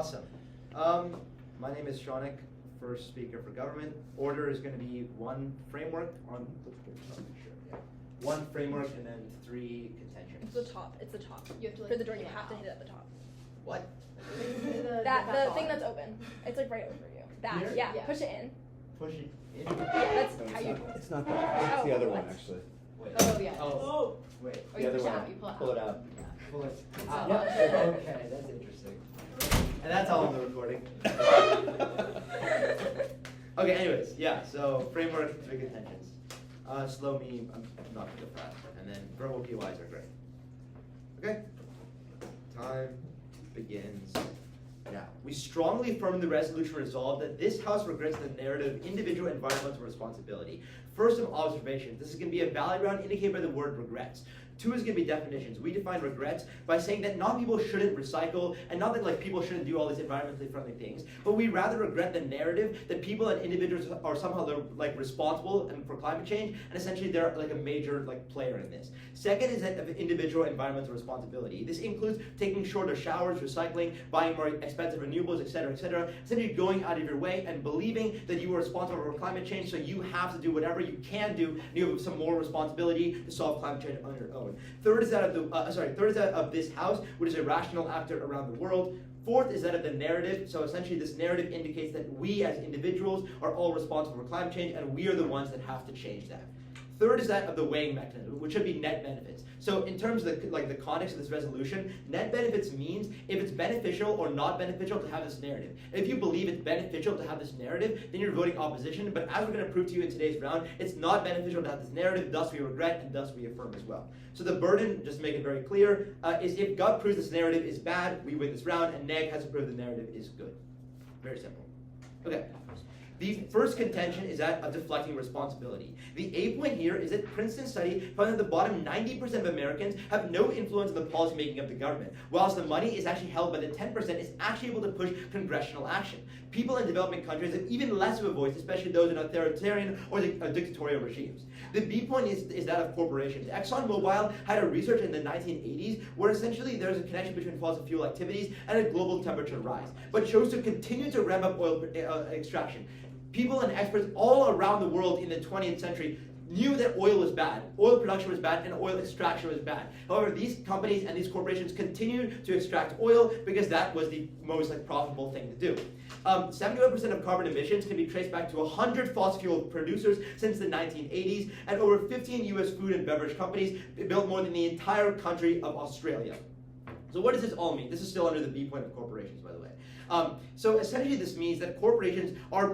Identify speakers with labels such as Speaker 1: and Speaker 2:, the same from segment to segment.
Speaker 1: Awesome. My name is Shaunik, first speaker for government. Order is going to be one framework on, one framework and then three contentions.
Speaker 2: It's the top. It's the top.
Speaker 3: You have to, like,
Speaker 2: for the door, you have to hit it at the top.
Speaker 1: What?
Speaker 2: The thing that's open. It's like right over you. That.
Speaker 1: Here?
Speaker 2: Yeah.
Speaker 3: Yeah.
Speaker 2: Push it in.
Speaker 1: Push it in.
Speaker 2: Yeah, that's
Speaker 4: No,
Speaker 2: how
Speaker 4: it's
Speaker 2: you.
Speaker 4: not. It's not that. It's the other one, actually.
Speaker 1: Wait.
Speaker 3: Oh, yeah.
Speaker 1: Oh. Wait.
Speaker 3: Or
Speaker 4: The
Speaker 3: you
Speaker 4: other
Speaker 3: push it
Speaker 4: one.
Speaker 3: out, you pull it out.
Speaker 4: Pull it out.
Speaker 3: Yeah.
Speaker 1: Pull it
Speaker 3: It's
Speaker 1: out.
Speaker 3: not
Speaker 1: Okay, that's interesting. And that's all on the recording. Okay, anyways, yeah, so framework, three contentions. Slow me, I'm not good at that. And then verbal PYs are great. Okay? Time begins now. We strongly affirm the resolution resolved that this House regrets the narrative of individual environmental responsibility. First, some observations. This is going to be a valid round indicated by the word regrets. Two is going to be definitions. We define regrets by saying that not people shouldn't recycle, and not that people shouldn't do all these environmentally friendly things, but we rather regret the narrative that people and individuals are somehow responsible for climate change, and essentially they're a major player in this. Second is that of individual environmental responsibility. This includes taking shorter showers, recycling, buying more expensive renewables, etc., essentially going out of your way and believing that you are responsible for climate change, so you have to do whatever you can do, and you have some more responsibility to solve climate change on your own. Third is that of this House, which is a rational actor around the world. Fourth is that of the narrative. So essentially this narrative indicates that we as individuals are all responsible for climate change, and we are the ones that have to change that. Third is that of the weighing mechanism, which should be net benefits. So in terms of the context of this resolution, net benefits means if it's beneficial or not beneficial to have this narrative. If you believe it's beneficial to have this narrative, then you're voting opposition. But as we're going to prove to you in today's round, it's not beneficial to have this narrative, thus we regret, and thus we affirm as well. So the burden, just to make it very clear, is if God proves this narrative is bad, we win this round, and Neg has to prove the narrative is good. Very simple. Okay. The first contention is that of deflecting responsibility. The A point here is that Princeton study found that the bottom 90% of Americans have no influence in the policy making of the government, whilst the money is actually held by the 10% is actually able to push congressional action. People in developing countries have even less of a voice, especially those in authoritarian or dictatorial regimes. The B point is that of corporations. ExxonMobil had a research in the 1980s where essentially there's a connection between fossil fuel activities and a global temperature rise, but chose to continue to ramp up oil extraction. People and experts all around the world in the 20th century knew that oil was bad, oil production was bad, and oil extraction was bad. However, these companies and these corporations continued to extract oil because that was the most profitable thing to do. 71% of carbon emissions can be traced back to 100 fossil fuel producers since the 1980s, and over 15 US food and beverage companies built more than the entire country of Australia. So what does this all mean? This is still under the B point of corporations, by the way. So essentially this means that corporations are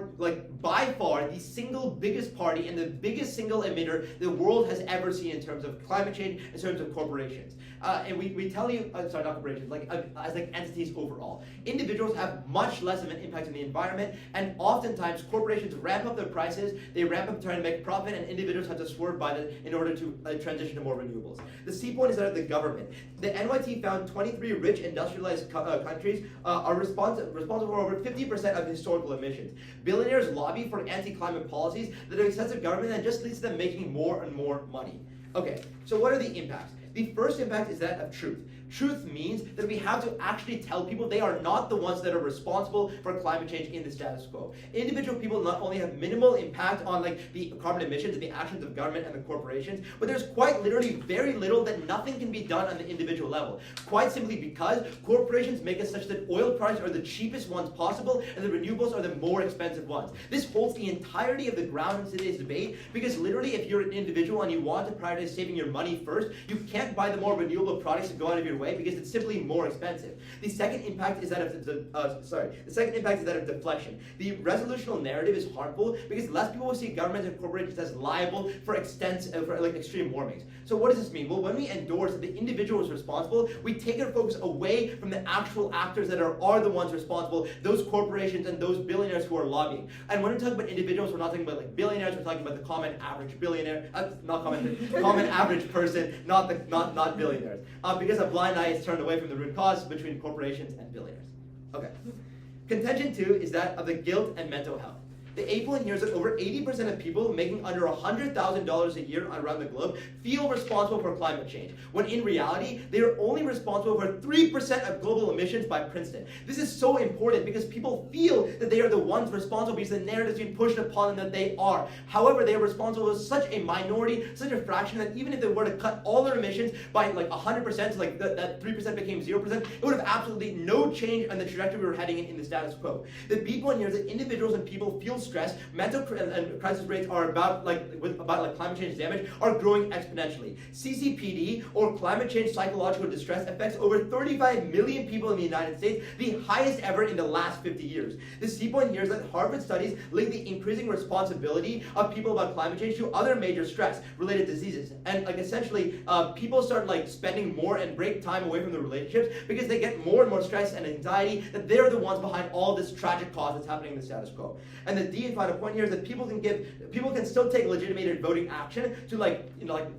Speaker 1: by far the single biggest party and the biggest single emitter the world has ever seen in terms of climate change, in terms of corporations. And we tell you, sorry, not corporations, as entities overall. Individuals have much less of an impact on the environment, and oftentimes corporations ramp up their prices, they ramp up trying to make profit, and individuals have to swerve by that in order to transition to more renewables. The C point is that of the government. The NYT found 23 rich industrialized countries are responsible for over 50% of historical emissions. Billionaires lobby for anti-climate policies that are excessive government and just leads to them making more and more money. Okay, so what are the impacts? The first impact is that of truth. Truth means that we have to actually tell people they are not the ones that are responsible for climate change in the status quo. Individual people not only have minimal impact on the carbon emissions and the actions of government and the corporations, but there's quite literally very little that nothing can be done on the individual level. Quite simply because corporations make it such that oil products are the cheapest ones possible and the renewables are the more expensive ones. This holds the entirety of the ground in today's debate because literally if you're an individual and you want to prioritize saving your money first, you can't buy the more renewable products and go out of your way because it's simply more expensive. The second impact is that of deflection. The resolutional narrative is harmful because less people will see governments and corporations as liable for extreme warmings. So what does this mean? Well, when we endorse that the individual is responsible, we take our focus away from the actual actors that are the ones responsible, those corporations and those billionaires who are lobbying. And when we talk about individuals, we're not talking about billionaires, we're talking about the common average billionaire, common average person, not billionaires. Because a blind eye is turned away from the root cause between corporations and billionaires. Okay. Contention 2 is that of the guilt and mental health. The A point here is that over 80% of people making under $100,000 a year around the globe feel responsible for climate change, when in reality, they are only responsible for 3% of global emissions by Princeton. This is so important because people feel that they are the ones responsible because the narrative is being pushed upon them that they are. However, they are responsible for such a minority, such a fraction that even if they were to cut all their emissions by like 100%, so like that 3% became 0%, it would have absolutely no change on the trajectory we were heading in the status quo. The big one here is that individuals and people feel stress. Mental and crisis rates are about climate change damage are growing exponentially. CCPD, or climate change psychological distress, affects over 35 million people in the United States, the highest ever in the last 50 years. The C point here is that Harvard studies link the increasing responsibility of people about climate change to other major stress-related diseases, and like essentially, people start like spending more and break time away from their relationships because they get more and more stress and anxiety that they're the ones behind all this tragic cause that's happening in the status quo. And the D and final point here is that people can still take legitimated voting action to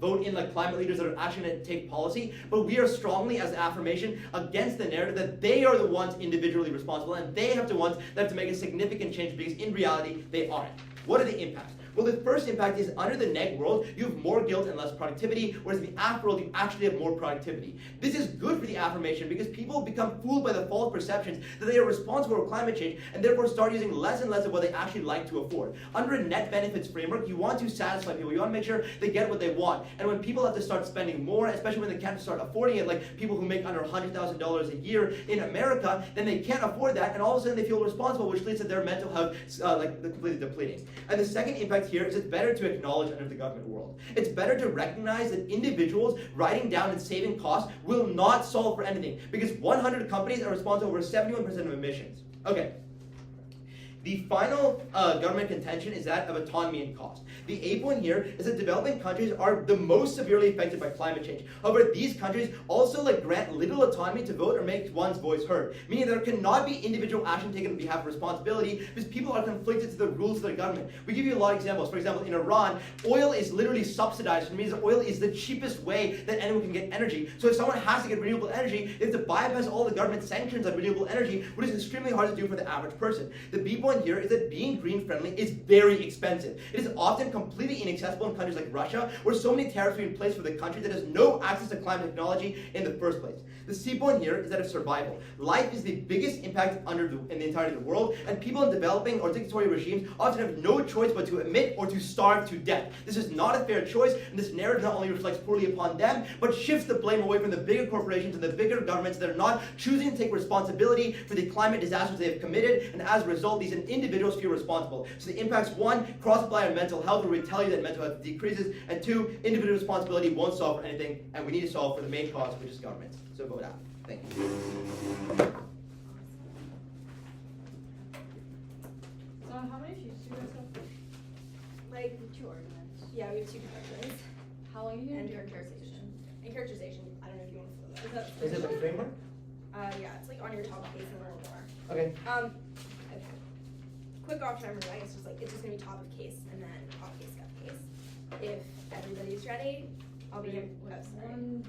Speaker 1: vote in like climate leaders that are actually going to take policy, but we are strongly as affirmation against the narrative that they are the ones individually responsible and they have to make a significant change because in reality they aren't. What are the impacts? Well, the first impact is under the neg world, you have more guilt and less productivity, whereas in the aff world, you actually have more productivity. This is good for the affirmation because people become fooled by the false perceptions that they are responsible for climate change and therefore start using less and less of what they actually like to afford. Under a net benefits framework, you want to satisfy people. You want to make sure they get what they want. And when people have to start spending more, especially when they can't start affording it, like people who make under $100,000 a year in America, then they can't afford that, and all of a sudden they feel responsible, which leads to their mental health completely depleting. And the second impact here is it's better to acknowledge under the government world. It's better to recognize that individuals writing down and saving costs will not solve for anything because 100 companies are responsible for 71% of emissions. Okay. The final government contention is that of autonomy and cost. The A point here is that developing countries are the most severely affected by climate change. However, these countries also grant little autonomy to vote or make one's voice heard, meaning there cannot be individual action taken on behalf of responsibility because people are conflicted to the rules of their government. We give you a lot of examples. For example, in Iran, oil is literally subsidized, which means that oil is the cheapest way that anyone can get energy. So if someone has to get renewable energy, they have to bypass all the government sanctions on renewable energy, which is extremely hard to do for the average person. The B point here is that being green friendly is very expensive. It is often completely inaccessible in countries like Russia, where so many tariffs are in place for the country that has no access to climate technology in the first place. The C point here is that of survival. Life is the biggest impact in the entirety of the world, and people in developing or dictatorial regimes often have no choice but to admit or to starve to death. This is not a fair choice, and this narrative not only reflects poorly upon them, but shifts the blame away from the bigger corporations and the bigger governments that are not choosing to take responsibility for the climate disasters they have committed, and as a result, these individuals feel responsible. So the impacts: 1, cross-apply on mental health, where we tell you that mental health decreases, and 2, individual responsibility won't solve for anything, and we need to solve for the main cause, which is government. So vote out. Thank you.
Speaker 3: So how many sheets do you guys have?
Speaker 5: Like 2 arguments. Yeah, we have 2 arguments.
Speaker 3: How long are you
Speaker 5: And
Speaker 3: gonna do
Speaker 5: characterization. And characterization, I don't know if you want to follow that.
Speaker 1: Is it like a framework?
Speaker 5: Yeah, it's like on your top case and a little more.
Speaker 1: Okay.
Speaker 5: Okay. Quick off-timer, I guess it's just gonna be top of case and then top case, scuff case. If everybody's ready, I'll begin.
Speaker 3: One.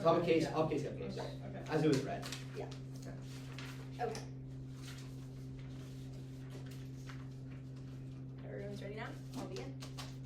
Speaker 1: Top
Speaker 3: Okay,
Speaker 1: case,
Speaker 3: yeah.
Speaker 1: off case, up case.
Speaker 3: Okay.
Speaker 1: As it was read.
Speaker 5: Yeah.
Speaker 1: Okay.
Speaker 5: Okay. Everyone's ready now? I'll begin.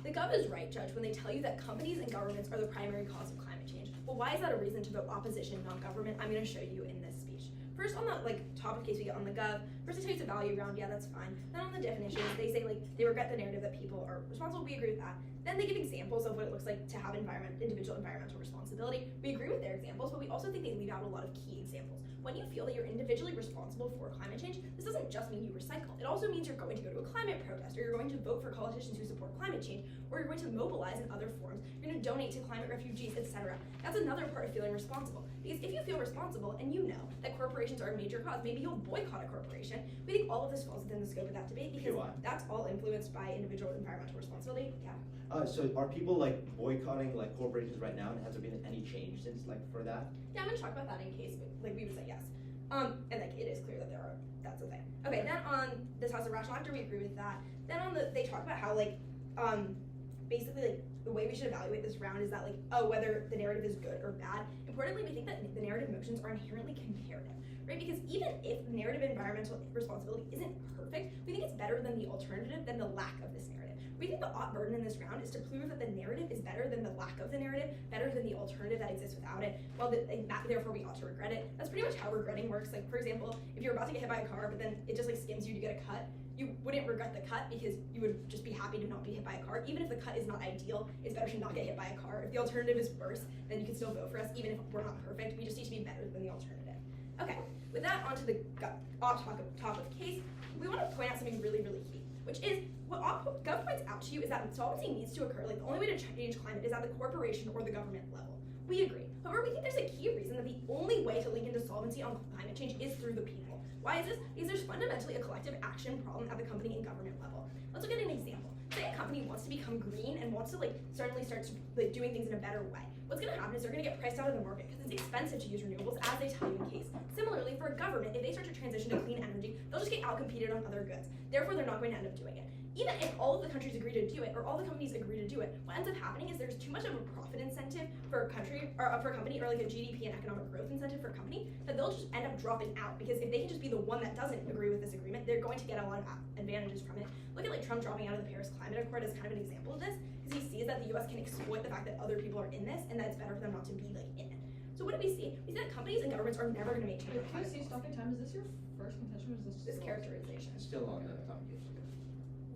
Speaker 5: The Gov is right, Judge, when they tell you that companies and governments are the primary cause of climate change. Well, why is that a reason to vote opposition, non-government? I'm going to show you in this speech. First, on the top of case we get on the Gov, first they tell you it's a value round, yeah, that's fine. Then on the definitions, they say they regret the narrative that people are responsible, we agree with that. Then they give examples of what it looks like to have individual environmental responsibility. We agree with their examples, but we also think they leave out a lot of key examples. When you feel that you're individually responsible for climate change, this doesn't just mean you recycle. It also means you're going to go to a climate protest, or you're going to vote for politicians who support climate change, or you're going to mobilize in other forms, you're going to donate to climate refugees, etc. That's another part of feeling responsible. Because if you feel responsible and you know that corporations are a major cause, maybe you'll boycott a corporation. We think all of this falls within the scope of that debate because that's all influenced by individual environmental responsibility. Yeah.
Speaker 1: So are people boycotting corporations right now, and has there been any change since for that?
Speaker 5: Yeah, I'm gonna talk about that in case we would say yes. And it is clear that that's a thing. Okay, then on this has a rational actor, we agree with that. Then on they talk about how basically the way we should evaluate this round is that whether the narrative is good or bad. Importantly, we think that the narrative motions are inherently comparative, right? Because even if narrative environmental responsibility isn't perfect, we think it's better than the alternative, than the lack of this narrative. We think the ought burden in this round is to prove that the narrative is better than the lack of the narrative, better than the alternative that exists without it, therefore we ought to regret it. That's pretty much how regretting works. Like, for example, if you're about to get hit by a car, but then it just like skims you to get a cut, you wouldn't regret the cut because you would just be happy to not be hit by a car. Even if the cut is not ideal, it's better to not get hit by a car. If the alternative is worse, then you can still vote for us, even if we're not perfect. We just need to be better than the alternative. Okay, with that, onto the top of the case, we want to point out something really, really key, which is what Gov points out to you is that solvency needs to occur. Like, the only way to change climate is at the corporation or the government level. We agree. However, we think there's a key reason that the only way to link into solvency on climate change is through the people. Why is this? Because there's fundamentally a collective action problem at the company and government level. Let's look at an example. Say a company wants to become green and wants to suddenly start doing things in a better way. What's going to happen is they're going to get priced out of the market because it's expensive to use renewables, as they tell you in case. Similarly, for a government, if they start to transition to clean energy, they'll just get outcompeted on other goods. Therefore, they're not going to end up doing it. Even if all of the countries agree to do it, or all the companies agree to do it, what ends up happening is there's too much of a profit incentive for a country, or for a company, or like a GDP and economic growth incentive for a company, that they'll just end up dropping out, because if they can just be the one that doesn't agree with this agreement, they're going to get a lot of advantages from it. Look at like Trump dropping out of the Paris Climate Accord as kind of an example of this, because he sees that the US can exploit the fact that other people are in this, and that it's better for them not to be like in it. So what do we see? We see that companies and governments are never going to make changes.
Speaker 3: Can you see stopping time? Is this your first contention, or is this
Speaker 5: This characterization.
Speaker 1: Still on the top case.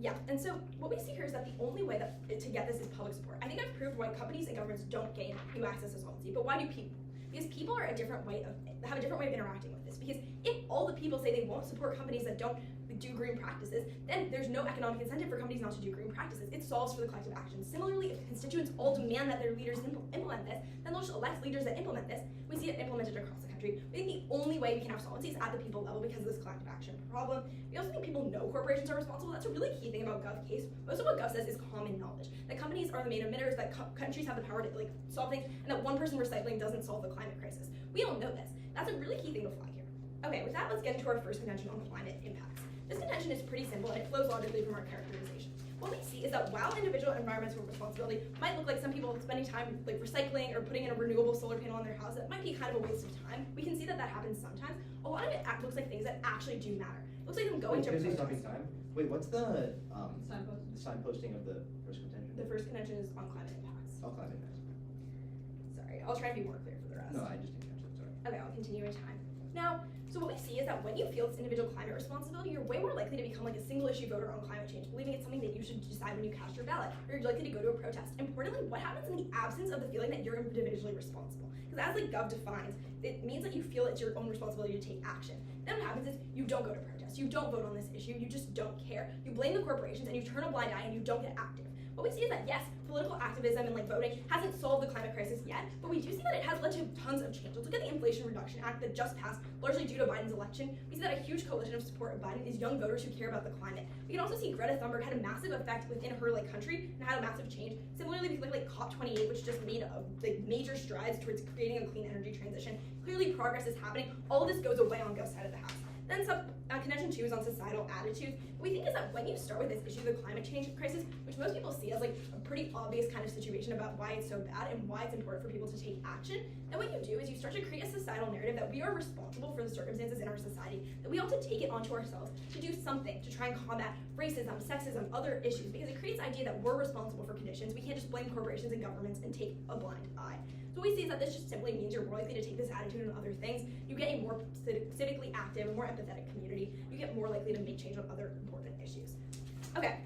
Speaker 5: Yeah, and so what we see here is that the only way to get this is public support. I think I've proved why companies and governments don't gain new access to solvency, but why do people? Because people are have a different way of interacting with this. Because if all the people say they won't support companies that don't do green practices, then there's no economic incentive for companies not to do green practices. It solves for the collective action. Similarly, if constituents all demand that their leaders implement this, then they'll just elect leaders that implement this. We see it implemented across the country. We think the only way we can have solvency is at the people level because of this collective action problem. We also think people know corporations are responsible. That's a really key thing about Gov case. Most of what Gov says is common knowledge. That companies are the main emitters, that countries have the power to solve things, and that one person recycling doesn't solve the climate crisis. We all know this. That's a really key thing to flag here. Okay, with that, let's get into our first contention on climate impacts. This contention is pretty simple and it flows logically from our characterization. What we see is that while individual environmental responsibility might look like some people spending time recycling or putting in a renewable solar panel on their house, that might be kind of a waste of time. We can see that happens sometimes. A lot of it looks like things that actually do matter. It looks like them going to protest.
Speaker 1: Time. Wait, what's the
Speaker 3: Signpost.
Speaker 1: signposting of the first contention?
Speaker 5: The first contention is on climate impacts.
Speaker 1: Oh, climate impacts.
Speaker 5: Sorry, I'll try to be more clear for the rest.
Speaker 1: No, I just didn't catch it, sorry.
Speaker 5: Okay, I'll continue in time. Now, so what we see is that when you feel this individual climate responsibility, you're way more likely to become like a single issue voter on climate change, believing it's something that you should decide when you cast your ballot, or you're likely to go to a protest. Importantly, what happens in the absence of the feeling that you're individually responsible? Because as Gov defines, it means that you feel it's your own responsibility to take action. Then what happens is you don't go to protest, you don't vote on this issue, you just don't care. You blame the corporations and you turn a blind eye and you don't get active. What we see is that yes, political activism and voting hasn't solved the climate crisis yet, but we do see that it has led to tons of change. Let's look at the Inflation Reduction Act that just passed, largely due to Biden's election. We see that a huge coalition of support of Biden is young voters who care about the climate. We can also see Greta Thunberg had a massive effect within her country and had a massive change. Similarly, we like COP28, which just made major strides towards creating a clean energy transition. Clearly, progress is happening. All of this goes away on Gov's side of the house. Then contention 2 is on societal attitudes. What we think is that when you start with this issue, the climate change crisis, which most people see as a pretty obvious kind of situation about why it's so bad and why it's important for people to take action, then what you do is you start to create a societal narrative that we are responsible for the circumstances in our society, that we ought to take it onto ourselves to do something to try and combat racism, sexism, other issues, because it creates the idea that we're responsible for conditions. We can't just blame corporations and governments and take a blind eye. So what we see is that this just simply means you're more likely to take this attitude on other things. You get a more civically active, a more empathetic community. You get more likely to make change on other important issues. Okay,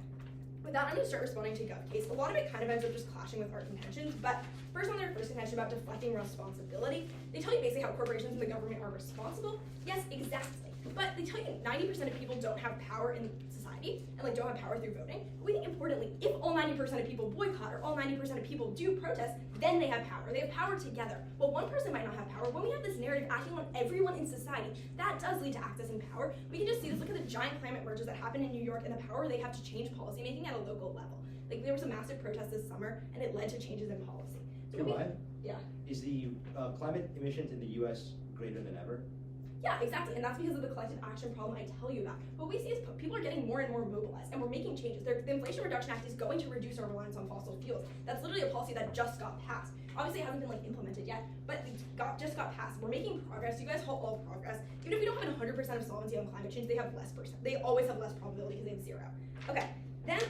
Speaker 5: with that, I'm going to start responding to Gov case. A lot of it kind of ends up just clashing with our contentions, but first on their first contention about deflecting responsibility, they tell you basically how corporations and the government are responsible. Yes, exactly. But they tell you 90% of people don't have power in society and don't have power through voting. But we think importantly, if all 90% of people boycott or all 90% of people do protest, then they have power. They have power together. Well, one person might not have power. When we have this narrative acting on everyone in society, that does lead to access and power. We can just see this. Look at the giant climate marches that happened in New York and the power they have to change policy making at a local level. There was a massive protest this summer and it led to changes in policy. So
Speaker 1: Why?
Speaker 5: Yeah.
Speaker 1: Is the climate emissions in the U.S. greater than ever?
Speaker 5: Yeah, exactly, and that's because of the collective action problem. I tell you that. What we see is people are getting more and more mobilized, and we're making changes. The Inflation Reduction Act is going to reduce our reliance on fossil fuels. That's literally a policy that just got passed. Obviously, it hasn't been implemented yet, but it just got passed. We're making progress. You guys hold all progress. Even if we don't have 100% of solvency on climate change, they have less percent. They always have less probability because they have 0. Okay, then.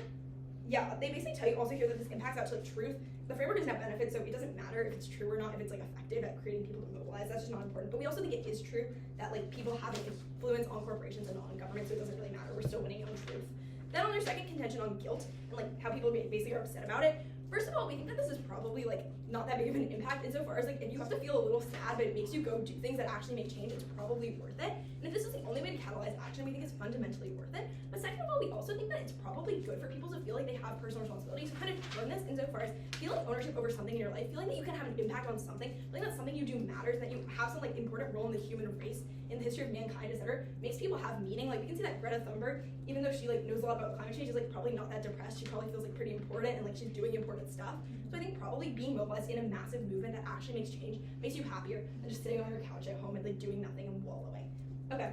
Speaker 5: Yeah, they basically tell you also here that this impacts out to truth. The framework doesn't have benefits, so it doesn't matter if it's true or not, if it's effective at creating people to mobilize. That's just not important. But we also think it is true that people have an influence on corporations and not on government, so it doesn't really matter. We're still winning on truth. Then on their second contention on guilt and how people basically are upset about it. First of all, we think that this is probably not that big of an impact insofar as if you have to feel a little sad, but it makes you go do things that actually make change, it's probably worth it. And if this is the only way to catalyze action, we think it's fundamentally worth it. But second of all, we also think that it's probably good for people to feel like they have personal responsibility. So kind of turn this insofar as feeling ownership over something in your life, feeling that you can have an impact on something, feeling that something you do matters, that you have some important role in the human race, in the history of mankind, etc., makes people have meaning. We can see that Greta Thunberg, even though she knows a lot about climate change, is probably not that depressed. She probably feels pretty important and she's doing important stuff. So I think probably being mobilized in a massive movement that actually makes change makes you happier than just sitting on your couch at home and doing nothing and wallowing. Okay.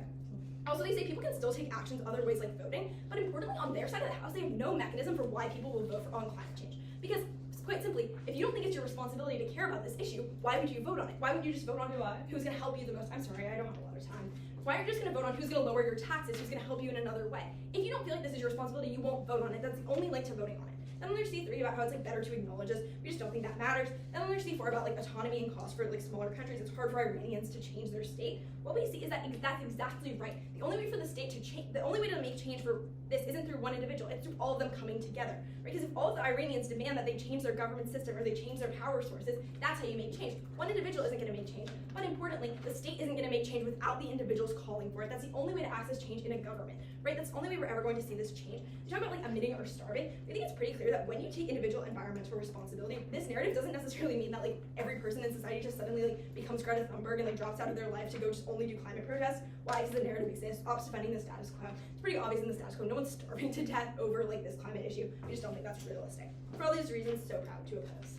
Speaker 5: Also, they say people can still take actions other ways like voting, but importantly, on their side of the house, they have no mechanism for why people will vote on climate change. Because quite simply, if you don't think it's your responsibility to care about this issue, why would you vote on it? Why would you just vote on who's going to help you the most? I'm sorry, I don't have a lot of time. Why are you just going to vote on who's going to lower your taxes, who's going to help you in another way? If you don't feel like this is your responsibility, you won't vote on it. That's the only link to voting on it. Then there's C3 about how it's better to acknowledge this. We just don't think that matters. Then there's C4 about autonomy and cost for smaller countries. It's hard for Iranians to change their state. What we see is that that's exactly right. The only way for the state to change, the only way to make change for this isn't through one individual. It's through all of them coming together. Right? Because if all of the Iranians demand that they change their government system or they change their power sources, that's how you make change. One individual isn't going to make change. But importantly, the state isn't going to make change without the individuals calling for it. That's the only way to access change in a government. Right? That's the only way we're ever going to see this change. You're talking about emitting or starving. I think it's pretty clear that when you take individual environmental responsibility, this narrative doesn't necessarily mean that every person in society just suddenly becomes Greta Thunberg and drops out of their life to go just only do climate protests. Why does the narrative exist? Ops defending the status quo. It's pretty obvious in the status quo. No one's starving to death over this climate issue. We just don't think that's realistic. For all these reasons, so proud to oppose.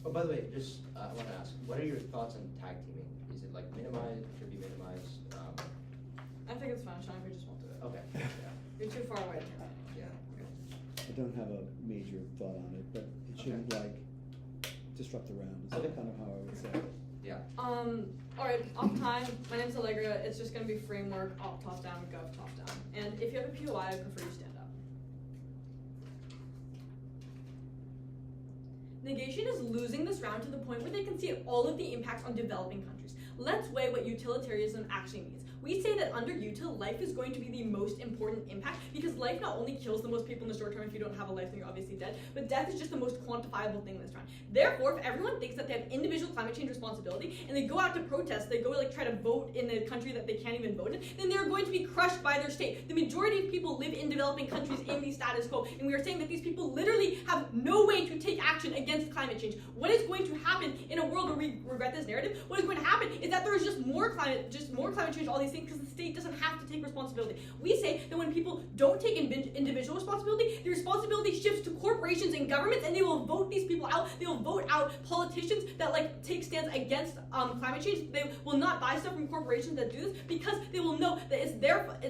Speaker 1: Oh, by the way, just I want to ask, what are your thoughts on tag teaming? Is it minimized? Should be minimized?
Speaker 3: I think it's fine, Sean, we just won't do it.
Speaker 1: Okay. Yeah.
Speaker 3: You're too far away.
Speaker 1: Yeah. Okay.
Speaker 4: I don't have a major thought on it, but it shouldn't disrupt the round. Is
Speaker 1: Okay.
Speaker 4: kind of how I would say.
Speaker 1: Yeah.
Speaker 3: Alright, off time. My name's Allegra. It's just gonna be framework, op, top down, gov, top down. And if you have a POI, I prefer you stand up. Negation is losing this round to the point where they concede all of the impacts on developing countries. Let's weigh what utilitarianism actually means. We say that under util, life is going to be the most important impact because life not only kills the most people in the short term, if you don't have a life then you're obviously dead, but death is just the most quantifiable thing in this round. Therefore, if everyone thinks that they have individual climate change responsibility and they go out to protest, they go try to vote in a country that they can't even vote in, then they're going to be crushed by their state. The majority of people live in developing countries in the status quo, and we are saying that these people literally have no way to take action against climate change. What is going to happen in a world where we regret this narrative? What is going to happen is that there is just more climate change, all these things, because the state doesn't have to take responsibility. We say that when people don't take individual responsibility, the responsibility shifts to corporations and governments, and they will vote these people out. They will vote out politicians that take stands against climate change. They will not buy stuff from corporations that do this because they will know that it's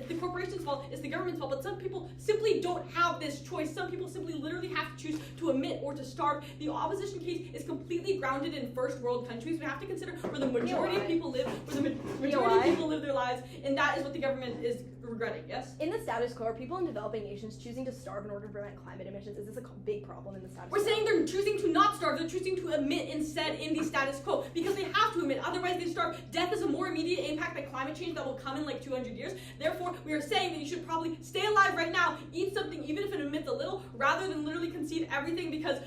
Speaker 3: the corporation's fault, it's the government's fault. But some people simply don't have this choice. Some people simply literally have to choose to emit or to starve. The opposition case is completely grounded in first world countries. We have to consider where the majority of people live, where the majority of people live their lives, and that is what the government is regretting, yes?
Speaker 2: In the status quo, are people in developing nations choosing to starve in order to prevent climate emissions? Is this a big problem in the status quo?
Speaker 3: We're saying they're choosing to not starve, they're choosing to emit instead in the status quo, because they have to emit, otherwise they starve. Death is a more immediate impact than climate change that will come in 200 years. Therefore, we are saying that you should probably stay alive right now, eat something, even if it emits a little, rather than literally concede everything because,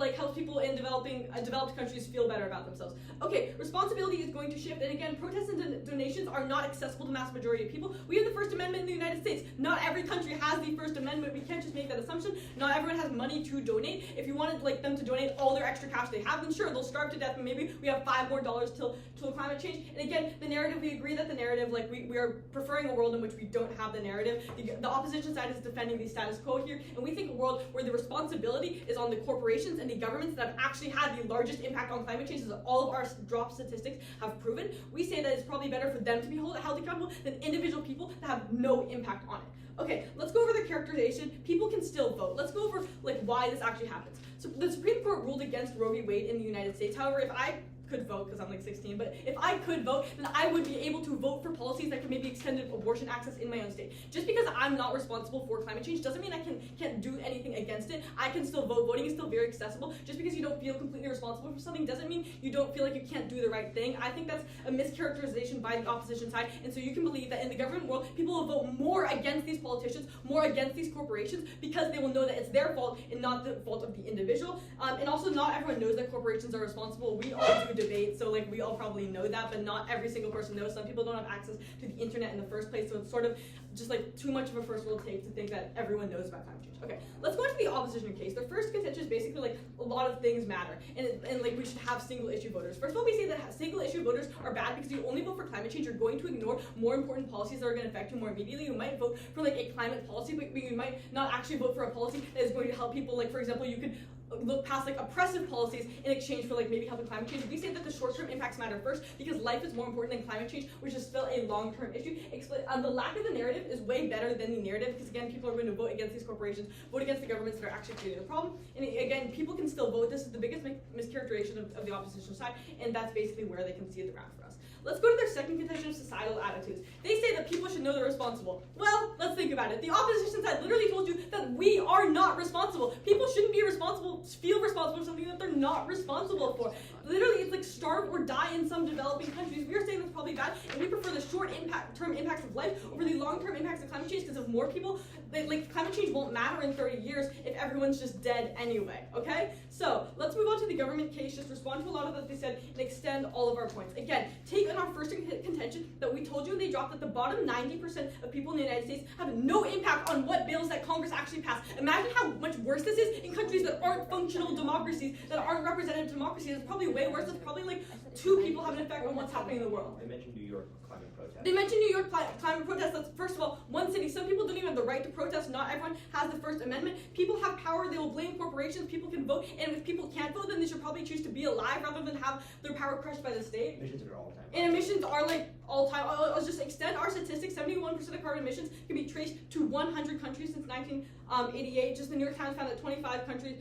Speaker 3: it helps people in developed countries feel better about themselves. Okay, responsibility is going to shift, and again, protests and donations are not accessible to mass majority of people. We have the First Amendment Amendment in the United States. Not every country has the First Amendment. We can't just make that assumption. Not everyone has money to donate. If you wanted like them to donate all their extra cash they have, then sure, they'll starve to death, and maybe we have $5 more till climate change. And again, the narrative, we agree that the narrative, like we are preferring a world in which we don't have the narrative. The opposition side is defending the status quo here, and we think a world where the responsibility is on the corporations and the governments that have actually had the largest impact on climate change, as all of our drop statistics have proven. We say that it's probably better for them to be held accountable than individual people that have no impact on it. Okay, let's go over the characterization. People can still vote. Let's go over like why this actually happens. So the Supreme Court ruled against Roe v. Wade in the United States. However, if I could vote, because I'm like 16, but if I could vote, then I would be able to vote for policies that could maybe extend abortion access in my own state. Just because I'm not responsible for climate change doesn't mean I can't do anything against it. I can still vote. Voting is still very accessible. Just because you don't feel completely responsible for something doesn't mean you don't feel like you can't do the right thing. I think that's a mischaracterization by the opposition side, and so you can believe that in the government world, people will vote more against these politicians, more against these corporations, because they will know that it's their fault and not the fault of the individual. And also, not everyone knows that corporations are responsible. We all do debate, so like we all probably know that, but not every single person knows. Some people don't have access to the internet in the first place, so it's sort of just like too much of a first world take to think that everyone knows about climate change. Okay, let's go into the opposition case. Their first contention is basically like a lot of things matter, and like we should have single issue voters. First of all, we say that single issue voters are bad because you only vote for climate change. You're going to ignore more important policies that are going to affect you more immediately. You might vote for like a climate policy, but you might not actually vote for a policy that is going to help people. Like for example, you could look past like oppressive policies in exchange for like maybe helping climate change. We say that the short-term impacts matter first because life is more important than climate change, which is still a long-term issue. The lack of the narrative is way better than the narrative because again, people are going to vote against these corporations, vote against the governments that are actually creating the problem. And again, people can still vote. This is the biggest mischaracterization of the opposition side, and that's basically where they can see the ground for us. Let's go to their second contention of societal attitudes. They say that people should know they're responsible. Well, let's think about it. The opposition side literally told you that we are not responsible. People shouldn't be responsible, feel responsible for something that they're not responsible for. Literally, it's like starve or die in some developing countries. We are saying that's probably bad, and we prefer the short-term impacts of life over the long-term impacts of climate change because if more people, like climate change won't matter in 30 years if everyone's just dead anyway, okay? So let's move on to the government case, just respond to a lot of what they said and extend all of our points. Again, take in our first contention that we told you and they dropped that the bottom 90% of people in the United States have no impact on what bills that Congress actually pass. Imagine how much worse this is in countries that aren't functional democracies, that aren't representative democracies. It's probably way worse. It's probably like 2 people have an effect on what's happening in the world.
Speaker 1: They mentioned New York climate protests.
Speaker 3: They mentioned New York climate protests. That's, first of all, one city. Some people don't even have the right to protest. Not everyone has the First Amendment. People have power. They will blame corporations. People can vote. And if people can't vote, then they should probably choose to be alive rather than have their power crushed by the state.
Speaker 1: Emissions are all time.
Speaker 3: And emissions are like all time. I'll just extend our statistics. 71% of carbon emissions can be traced to 100 countries since 1988. Just the New York Times found that 25 countries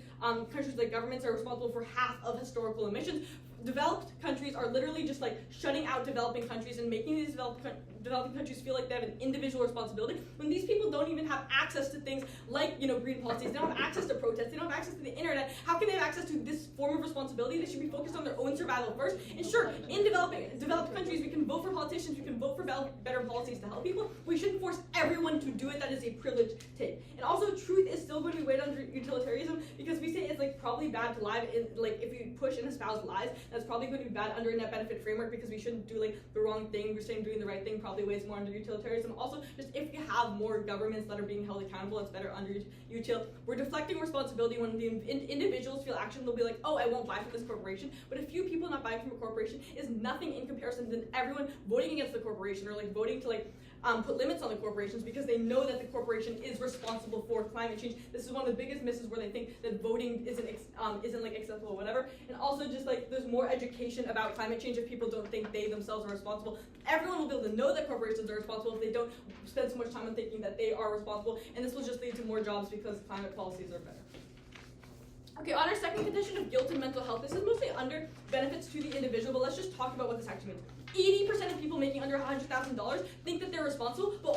Speaker 3: like governments are responsible for half of historical emissions. Developed countries are literally just like shutting out developing countries and making these developing countries feel like they have an individual responsibility when these people don't even have access to things like, you know, green policies. They don't have access to protests. They don't have access to the internet. How can they have access to this form of responsibility? They should be focused on their own survival first. And sure, in developed countries, we can vote for politicians. We can vote for better policies to help people. We shouldn't force everyone to do it. That is a privileged take. And also, truth is still going to be weighed under utilitarianism because we say it's like probably bad to lie. Like if you push and espouse lies, that's probably going to be bad under a net benefit framework because we shouldn't do like the wrong thing. We're saying doing the right thing probably weighs more under utilitarianism. Also, just if you have more governments that are being held accountable, it's better under util. We're deflecting responsibility when the individuals feel action. They'll be like, oh, I won't buy from this corporation. But a few people not buying from a corporation is nothing in comparison to everyone voting against the corporation or like voting to like put limits on the corporations because they know that the corporation is responsible for climate change. This is one of the biggest misses where they think that voting isn't like acceptable or whatever. And also just like there's more education about climate change if people don't think they themselves are responsible. Everyone will be able to know that corporations are responsible if they don't spend so much time on thinking that they are responsible. And this will just lead to more jobs because climate policies are better. Okay, on our second condition of guilt and mental health, this is mostly under benefits to the individual, but let's just talk about what this actually means. 80% of people making under $100,000 think that they're responsible, but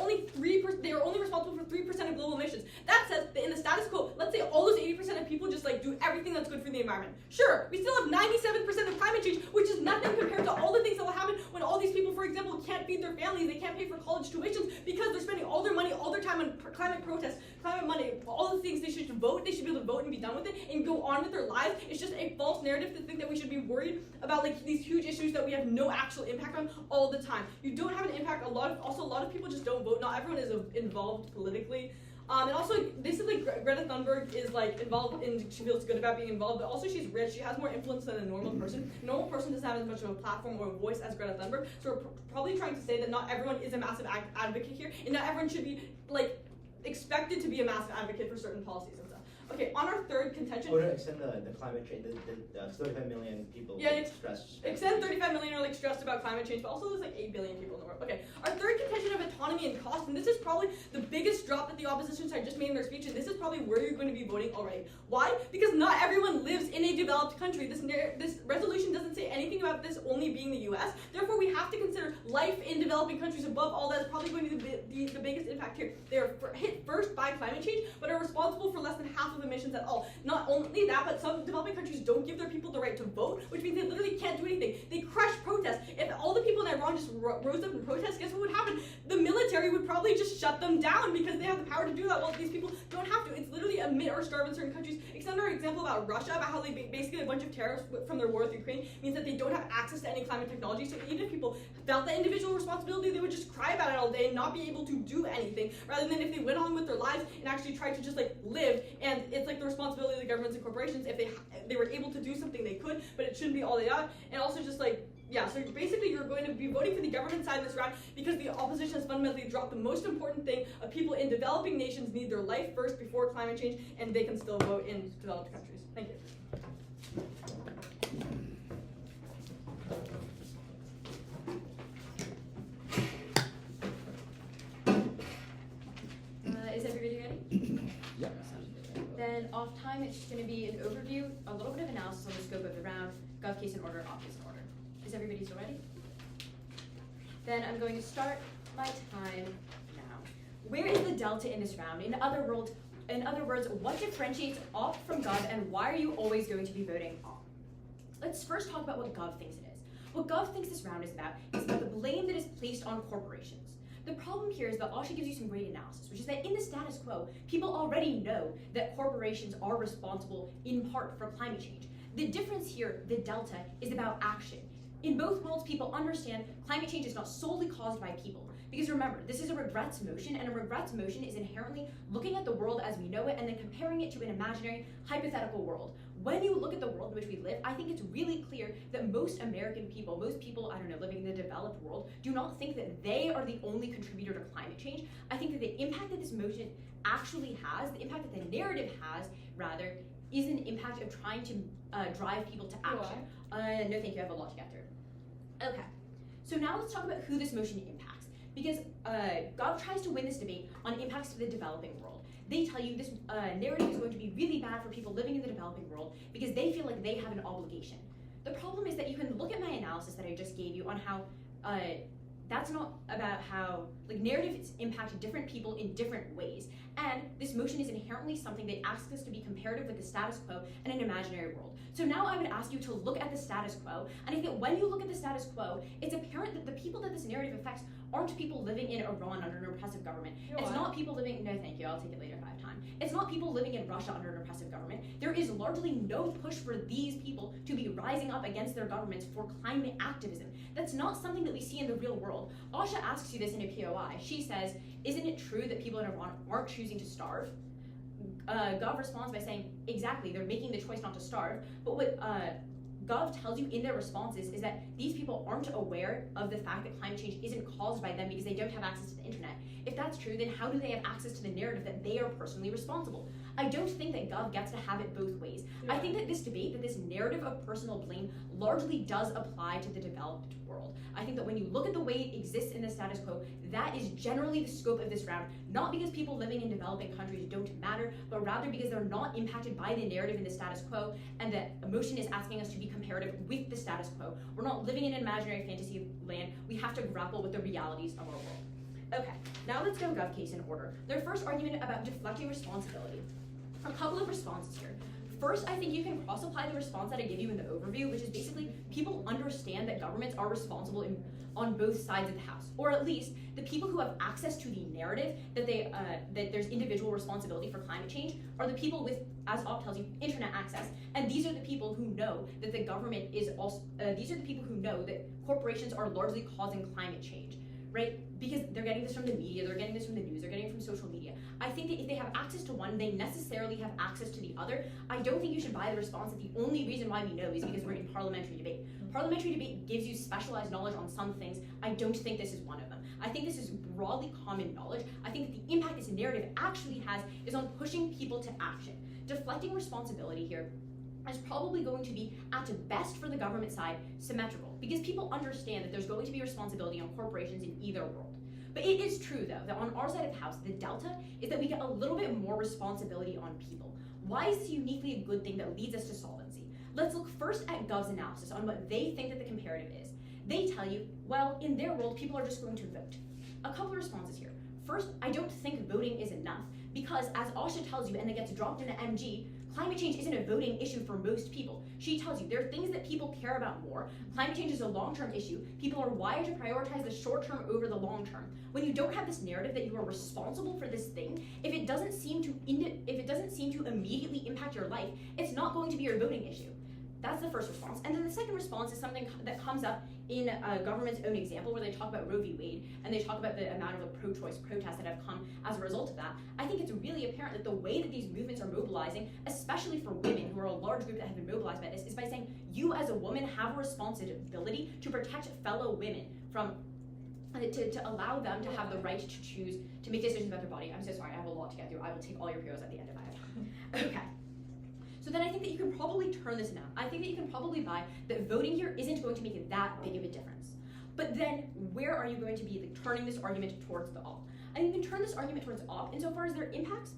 Speaker 3: they are only responsible for 3% of global emissions. That says that in the status quo, let's say all those 80% of people just like do everything that's good for the environment. Sure, we still have 97% of climate change, which is nothing compared to all the things that will happen when all these people, for example, can't feed their families, they can't pay for college tuitions because they're spending all their money, all their time on climate protests, climate money, all the things they should vote, they should be able to vote and be done with it and go on with their lives. It's just a false narrative to think that we should be worried about like these huge issues that we have no actual impact on all the time. You don't have an impact. A lot of people just don't vote. Not everyone is involved politically. And also, basically, Greta Thunberg is like involved, and she feels good about being involved. But also, she's rich. She has more influence than a normal person. A normal person doesn't have as much of a platform or a voice as Greta Thunberg. So we're probably trying to say that not everyone is a massive advocate here, and not everyone should be like expected to be a massive advocate for certain policies and stuff. Okay, on our third contention.
Speaker 1: Or to extend the climate change, the 35 million people stressed.
Speaker 3: Extend 35 million are like stressed about climate change, but also there's like 8 billion people in the world. Okay, our third contention of autonomy and cost, and this is probably the biggest drop that the opposition side just made in their speech, and this is probably where you're going to be voting already. Why? Because not everyone lives in a developed country. This resolution doesn't say anything about this only being the US. Therefore, we have to consider life in developing countries above all. That is probably going to be the biggest impact here. They are hit first by climate change, but are responsible for less than half of emissions at all. Not only that, but some developing countries don't give their people the right to vote, which means they literally can't do anything. They crush protests. If all the people in Iran just rose up and protest, guess what would happen? The military would probably just shut them down because they have the power to do that. Well, these people don't have to. It's literally admit or starve in certain countries. Extend our example about Russia, about how they basically a bunch of tariffs from their war with Ukraine means that they don't have access to any climate technology. So even if people felt the individual responsibility, they would just cry about it all day and not be able to do anything, rather than if they went on with their lives and actually tried to just like live. And it's like the responsibility of the governments and corporations. If they were able to do something, they could, but it shouldn't be all they are. And also just like, yeah, so basically you're going to be voting for the government side in this round because the opposition has fundamentally dropped the most important thing of people in developing nations need their life first before climate change, and they can still vote in developed countries. Thank you.
Speaker 6: Is everybody ready?
Speaker 4: Yeah.
Speaker 6: Then off time, it's just going to be an overview, a little bit of analysis on the scope of the round, gov case in order, off case in order. Is everybody still ready? Then I'm going to start my time now. Where is the delta in this round? In other words, what differentiates opt from gov, and why are you always going to be voting opt? Let's first talk about what gov thinks it is. What gov thinks this round is about the blame that is placed on corporations. The problem here is that Asha gives you some great analysis, which is that in the status quo, people already know that corporations are responsible in part for climate change. The difference here, the delta, is about action. In both worlds, people understand climate change is not solely caused by people. Because remember, this is a regrets motion, and a regrets motion is inherently looking at the world as we know it and then comparing it to an imaginary, hypothetical world. When you look at the world in which we live, I think it's really clear that most American people, most people, I don't know, living in the developed world, do not think that they are the only contributor to climate change. I think that the impact that this motion actually has, the impact that the narrative has, rather, is an impact of trying to drive people to action. No, thank you, I have a lot to get through. Okay, so now let's talk about who this motion impacts. Because gov tries to win this debate on impacts to the developing world. They tell you this narrative is going to be really bad for people living in the developing world because they feel like they have an obligation. The problem is that you can look at my analysis that I just gave you on how that's not about how narratives impact different people in different ways. And this motion is inherently something that asks us to be comparative with the status quo and an imaginary world. So now I would ask you to look at the status quo, and I think that when you look at the status quo, it's apparent that the people that this narrative affects aren't people living in Iran under an oppressive government. It's not people living, no thank you, I'll take it later if I have time. It's not people living in Russia under an oppressive government. There is largely no push for these people to be rising up against their governments for climate activism. That's not something that we see in the real world. Asha asks you this in a POI. She says, isn't it true that people in Iran aren't choosing to starve? Gov responds by saying, exactly, they're making the choice not to starve. But what Gov tells you in their responses is that these people aren't aware of the fact that climate change isn't caused by them because they don't have access to the internet. If that's true, then how do they have access to the narrative that they are personally responsible? I don't think that Gov gets to have it both ways. I think that this debate, that this narrative of personal blame largely does apply to the developed world. I think that when you look at the way it exists in the status quo, that is generally the scope of this round, not because people living in developing countries don't matter, but rather because they're not impacted by the narrative in the status quo, and that emotion is asking us to be comparative with the status quo. We're not living in an imaginary fantasy land. We have to grapple with the realities of our world. Okay, now let's go gov case in order. Their first argument about deflecting responsibility. A couple of responses here. First, I think you can cross-apply the response that I give you in the overview, which is basically people understand that governments are responsible on both sides of the house, or at least the people who have access to the narrative that that there's individual responsibility for climate change are the people with, as Op tells you, internet access, and these are the people who know that the government is also. These are the people who know that corporations are largely causing climate change, right? Because they're getting this from the media, they're getting this from the news, they're getting it from social media. I think that if they have access to one, they necessarily have access to the other. I don't think you should buy the response that the only reason why we know is because we're in parliamentary debate. Parliamentary debate gives you specialized knowledge on some things. I don't think this is one of them. I think this is broadly common knowledge. I think that the impact this narrative actually has is on pushing people to action. Deflecting responsibility here is probably going to be, at best for the government side, symmetrical, because people understand that there's going to be responsibility on corporations in either world. But it is true, though, that on our side of the house, the delta is that we get a little bit more responsibility on people. Why is this uniquely a good thing that leads us to solvency? Let's look first at Gov's analysis on what they think that the comparative is. They tell you, well, in their world, people are just going to vote. A couple of responses here. First, I don't think voting is enough, because as Asha tells you, and it gets dropped into MG, climate change isn't a voting issue for most people. She tells you there are things that people care about more. Climate change is a long-term issue. People are wired to prioritize the short-term over the long-term. When you don't have this narrative that you are responsible for this thing, if it doesn't seem to immediately impact your life, it's not going to be your voting issue. That's the first response. And then the second response is something that comes up in a government's own example where they talk about Roe v. Wade and they talk about the amount of pro-choice protests that have come as a result of that. I think it's really apparent that the way that these movements are mobilizing, especially for women who are a large group that have been mobilized by this, is by saying you as a woman have a responsibility to protect fellow women from to allow them to have the right to choose to make decisions about their body. I'm so sorry, I have a lot to get through. I will take all your POs at the end if I have time. Okay. So then I think that you can probably turn this now. I think that you can probably buy that voting here isn't going to make it that big of a difference. But then where are you going to be turning this argument towards the op? And you can turn this argument towards op insofar as their impacts,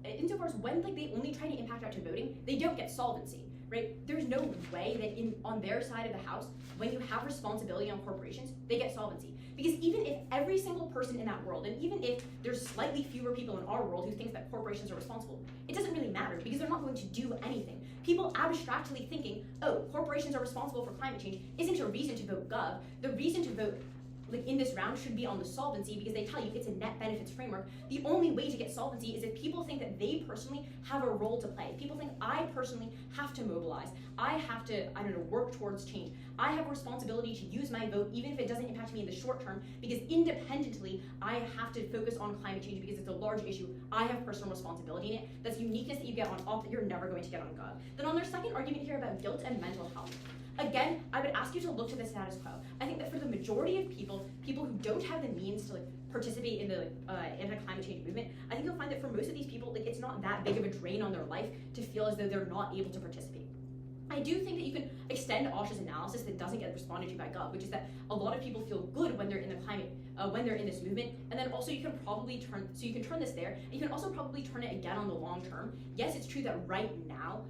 Speaker 6: insofar as when they only try to impact out to voting, they don't get solvency, right? There's no way that on their side of the house, when you have responsibility on corporations, they get solvency. Because even if every single person in that world, and even if there's slightly fewer people in our world who think that corporations are responsible, it doesn't really matter because they're not going to do anything. People abstractly thinking, oh, corporations are responsible for climate change isn't a reason to vote Gov. The reason to vote in this round should be on the solvency because they tell you it's a net benefits framework. The only way to get solvency is if people think that they personally have a role to play. People think I personally have to mobilize. I have to, work towards change. I have a responsibility to use my vote even if it doesn't impact me in the short term because independently I have to focus on climate change because it's a large issue. I have personal responsibility in it. That's uniqueness that you get on op that you're never going to get on Gov. Then on their second argument here about guilt and mental health. Again, I would ask you to look to the status quo. I think that for the majority of people who don't have the means to participate in the anti-climate change movement, I think you'll find that for most of these people, it's not that big of a drain on their life to feel as though they're not able to participate. I do think that you can extend Asha's analysis that doesn't get responded to by Gov, which is that a lot of people feel good when they're in the climate, when they're in this movement, and then also you can turn this there, and you can also probably turn it again on the long term. Yes, it's true that right now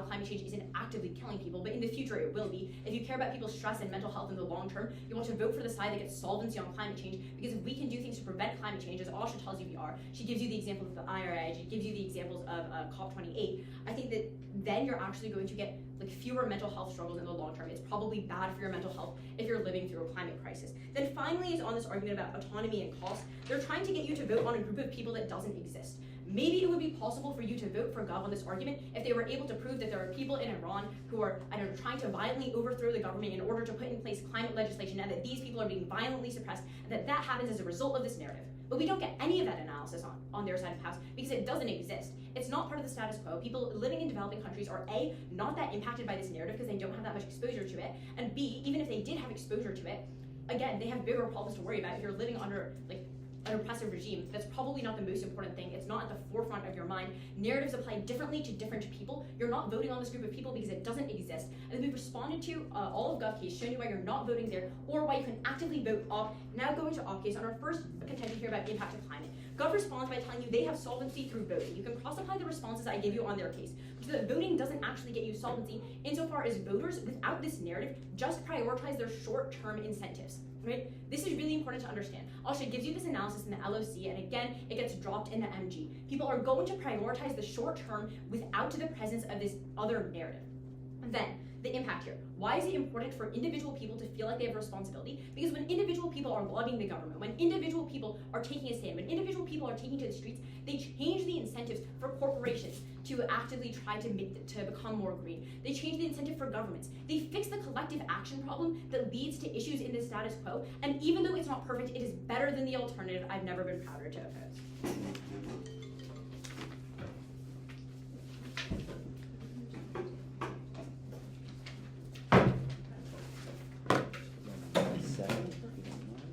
Speaker 6: climate change isn't actively killing people, but in the future it will be. If you care about people's stress and mental health in the long term, you want to vote for the side that gets solvency on climate change, because if we can do things to prevent climate change, as Asha tells you we are, she gives you the example of the IRA, she gives you the examples of COP28, I think that then you're actually going to get fewer mental health struggles in the long term. It's probably bad for your mental health if you're living through a climate crisis. Then finally is on this argument about autonomy and cost. They're trying to get you to vote on a group of people that doesn't exist. Maybe it would be possible for you to vote for Gov on this argument if they were able to prove that there are people in Iran who are, trying to violently overthrow the government in order to put in place climate legislation, and that these people are being violently suppressed, and that happens as a result of this narrative. But we don't get any of that analysis on their side of the house because it doesn't exist. It's not part of the status quo. People living in developing countries are A, not that impacted by this narrative because they don't have that much exposure to it, and B, even if they did have exposure to it, again, they have bigger problems to worry about if you're living under an oppressive regime. That's probably not the most important thing. It's not at the forefront of your mind. Narratives apply differently to different people. You're not voting on this group of people because it doesn't exist. And then we've responded to all of Gov case, shown you why you're not voting there, or why you can actively vote op. Now going to op case on our first contention here about impact of climate. Gov responds by telling you they have solvency through voting. You can cross-apply the responses I gave you on their case, so that voting doesn't actually get you solvency insofar as voters, without this narrative, just prioritize their short-term incentives. Right? This is really important to understand. Also, it gives you this analysis in the LOC, and again, it gets dropped in the MG. People are going to prioritize the short term without the presence of this other narrative. Then, the impact here. Why is it important for individual people to feel like they have responsibility? Because when individual people are lobbying the government, when individual people are taking a stand, when individual people are taking to the streets, they change the incentives for corporations to actively try to become more green. They change the incentive for governments. They fix the collective action problem that leads to issues in the status quo, and even though it's not perfect, it is better than the alternative I've never been prouder to oppose.
Speaker 4: Second, if you don't mind.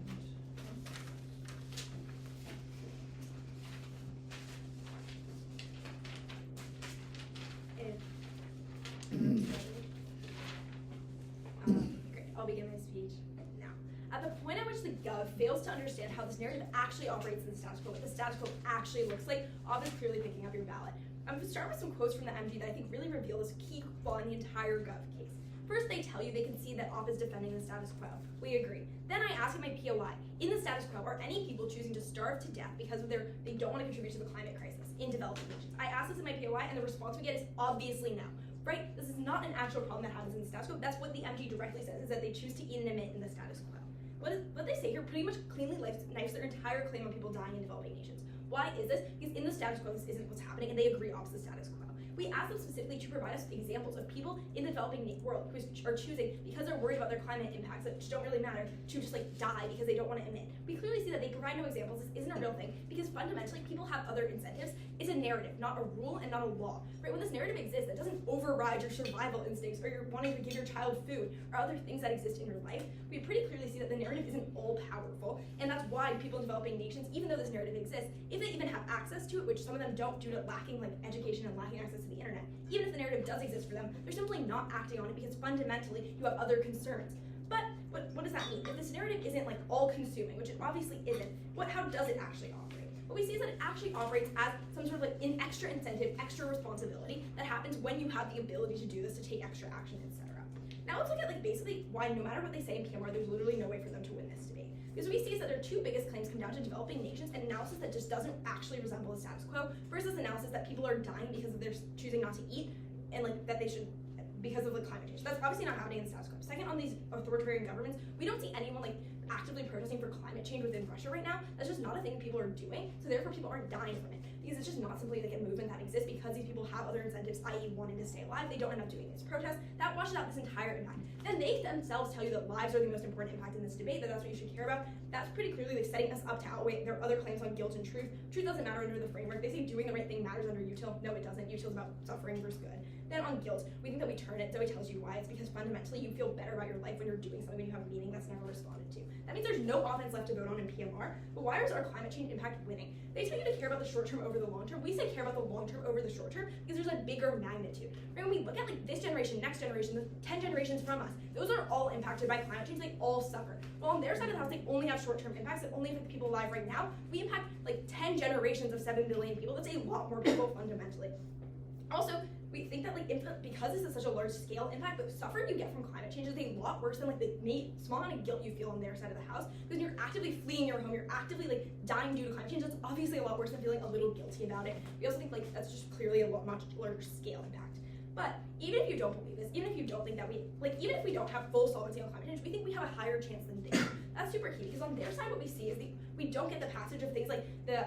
Speaker 5: Great, I'll begin my speech now. At the point at which the Gov fails to understand how this narrative actually operates in the status quo, what the status quo actually looks like, Off is clearly picking up your ballot. I'm going to start with some quotes from the MG that I think really reveal this key flaw in the entire Gov case. First, they tell you they can see that Off is defending the status quo. We agree. Then I ask in my POI, in the status quo, are any people choosing to starve to death because of they don't want to contribute to the climate crisis in developing nations? I ask this in my POI, and the response we get is obviously no. Right? This is not an actual problem that happens in the status quo. That's what the MG directly says, is that they choose to eat and emit in the status quo. What they say here pretty much cleanly knifes their entire claim on people dying in developing nations. Why is this? Because in the status quo, this isn't what's happening, and they agree opposite the status quo. We ask them specifically to provide us examples of people in the developing world who are choosing, because they're worried about their climate impacts that just don't really matter, to just like die because they don't want to emit. We clearly see that they provide no examples. This isn't a real thing, because fundamentally people have other incentives. It's a narrative, not a rule and not a law. Right? When this narrative exists, that doesn't override your survival instincts or your wanting to give your child food or other things that exist in your life. We pretty clearly see that the narrative isn't all powerful, and that's why people in developing nations, even though this narrative exists, if they even have access to it, which some of them don't due to lacking like education and lacking access to the internet, even if the narrative does exist for them, they're simply not acting on it because fundamentally you have other concerns. But what does that mean? If this narrative isn't like all-consuming, which it obviously isn't, how does it actually operate? What we see is that it actually operates as some sort of like an extra incentive, extra responsibility that happens when you have the ability to do this, to take extra action, etc. Now let's look at like basically why no matter what they say in PMR, there's literally no way for them to win this debate. Because what we see is that their two biggest claims come down to developing nations and analysis that just doesn't actually resemble the status quo versus analysis that people are dying because of their choosing not to eat and like that they should because of the climate change. That's obviously not happening in the status quo. Second, on these authoritarian governments, we don't see anyone like actively protesting for climate change within Russia right now. That's just not a thing people are doing, so therefore people aren't dying from it. Because it's just not simply like a movement that exists because these people have other incentives, i.e. wanting to stay alive. They don't end up doing these protests. That washes out this entire impact. Then they themselves tell you that lives are the most important impact in this debate, that that's what you should care about. That's pretty clearly like setting us up to outweigh their other claims on guilt and truth. Truth doesn't matter under the framework. They say doing the right thing matters under util. No, it doesn't. Util is about suffering versus good. Then on guilt, we think that we turn it. Zoe tells you why. It's because fundamentally you feel better about your life when you're doing something, when you have meaning that's never responded to. That means there's no offense left to vote on in PMR. But why is our climate change impact winning? They tell you to care about the short term over the long term. We say care about the long term over the short term because there's a bigger magnitude. Right? When we look at like this generation, next generation, the 10 generations from us, those are all impacted by climate change. They all suffer. Well, on their side of the house, they only have short term impacts that only affect the people alive right now. We impact like 10 generations of 7 billion people. That's a lot more people fundamentally. Also, we think that like because this is such a large scale impact, the suffering you get from climate change is a lot worse than like the small amount of guilt you feel on their side of the house. Because you're actively fleeing your home, you're actively like dying due to climate change. That's obviously a lot worse than feeling a little guilty about it. We also think like that's just clearly a much larger scale impact. But even if you don't believe this, even if you don't think that even if we don't have full solvency on climate change, we think we have a higher chance than they do. That's super key because on their side, what we see is we don't get the passage of things like the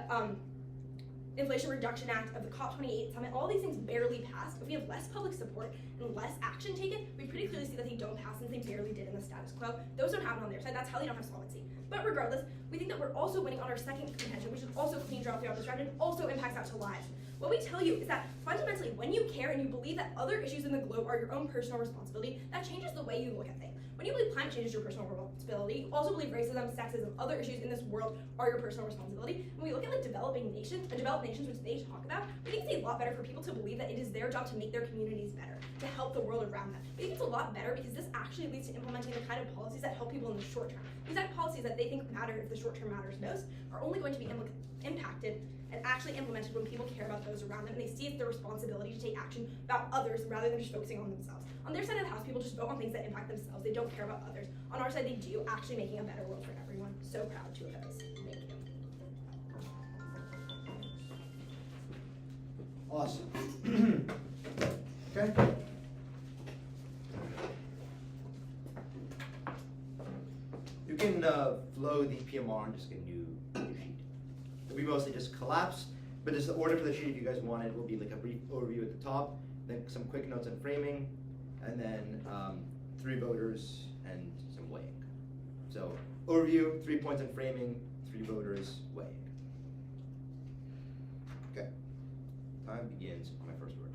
Speaker 5: Inflation Reduction Act, of the COP28 summit. All these things barely passed. If we have less public support and less action taken, we pretty clearly see that they don't pass since they barely did in the status quo. Those don't happen on their side. That's how they don't have solvency. But regardless, we think that we're also winning on our second contention, which is also clean draw throughout this round and also impacts out to lives. What we tell you is that fundamentally, when you care and you believe that other issues in the globe are your own personal responsibility, that changes the way you look at things. When you believe climate change is your personal responsibility, you also believe racism, sexism, other issues in this world are your personal responsibility. When we look at like developing nations which they talk about, we think it's a lot better for people to believe that it is their job to make their communities better, to help the world around them. We think it's a lot better because this actually leads to implementing the kind of policies that help people in the short term. These are policies that they think matter if the short term matters most are only going to be impacted and actually implemented when people care about those around them and they see it's their responsibility to take action about others rather than just focusing on themselves. On their side of the house, people just vote on things that impact themselves. They don't care about others. On our side, they do, actually making a better world for everyone. So proud to oppose. Thank you.
Speaker 1: Awesome. Okay. You can flow the PMR and just get a new sheet. It'll be mostly just collapse, but just the order for the sheet, if you guys want it, will be like a brief overview at the top, then some quick notes on framing, and then 3 voters and some weighing. So overview, 3 points on framing, 3 voters, weighing. Okay, time begins on my first word.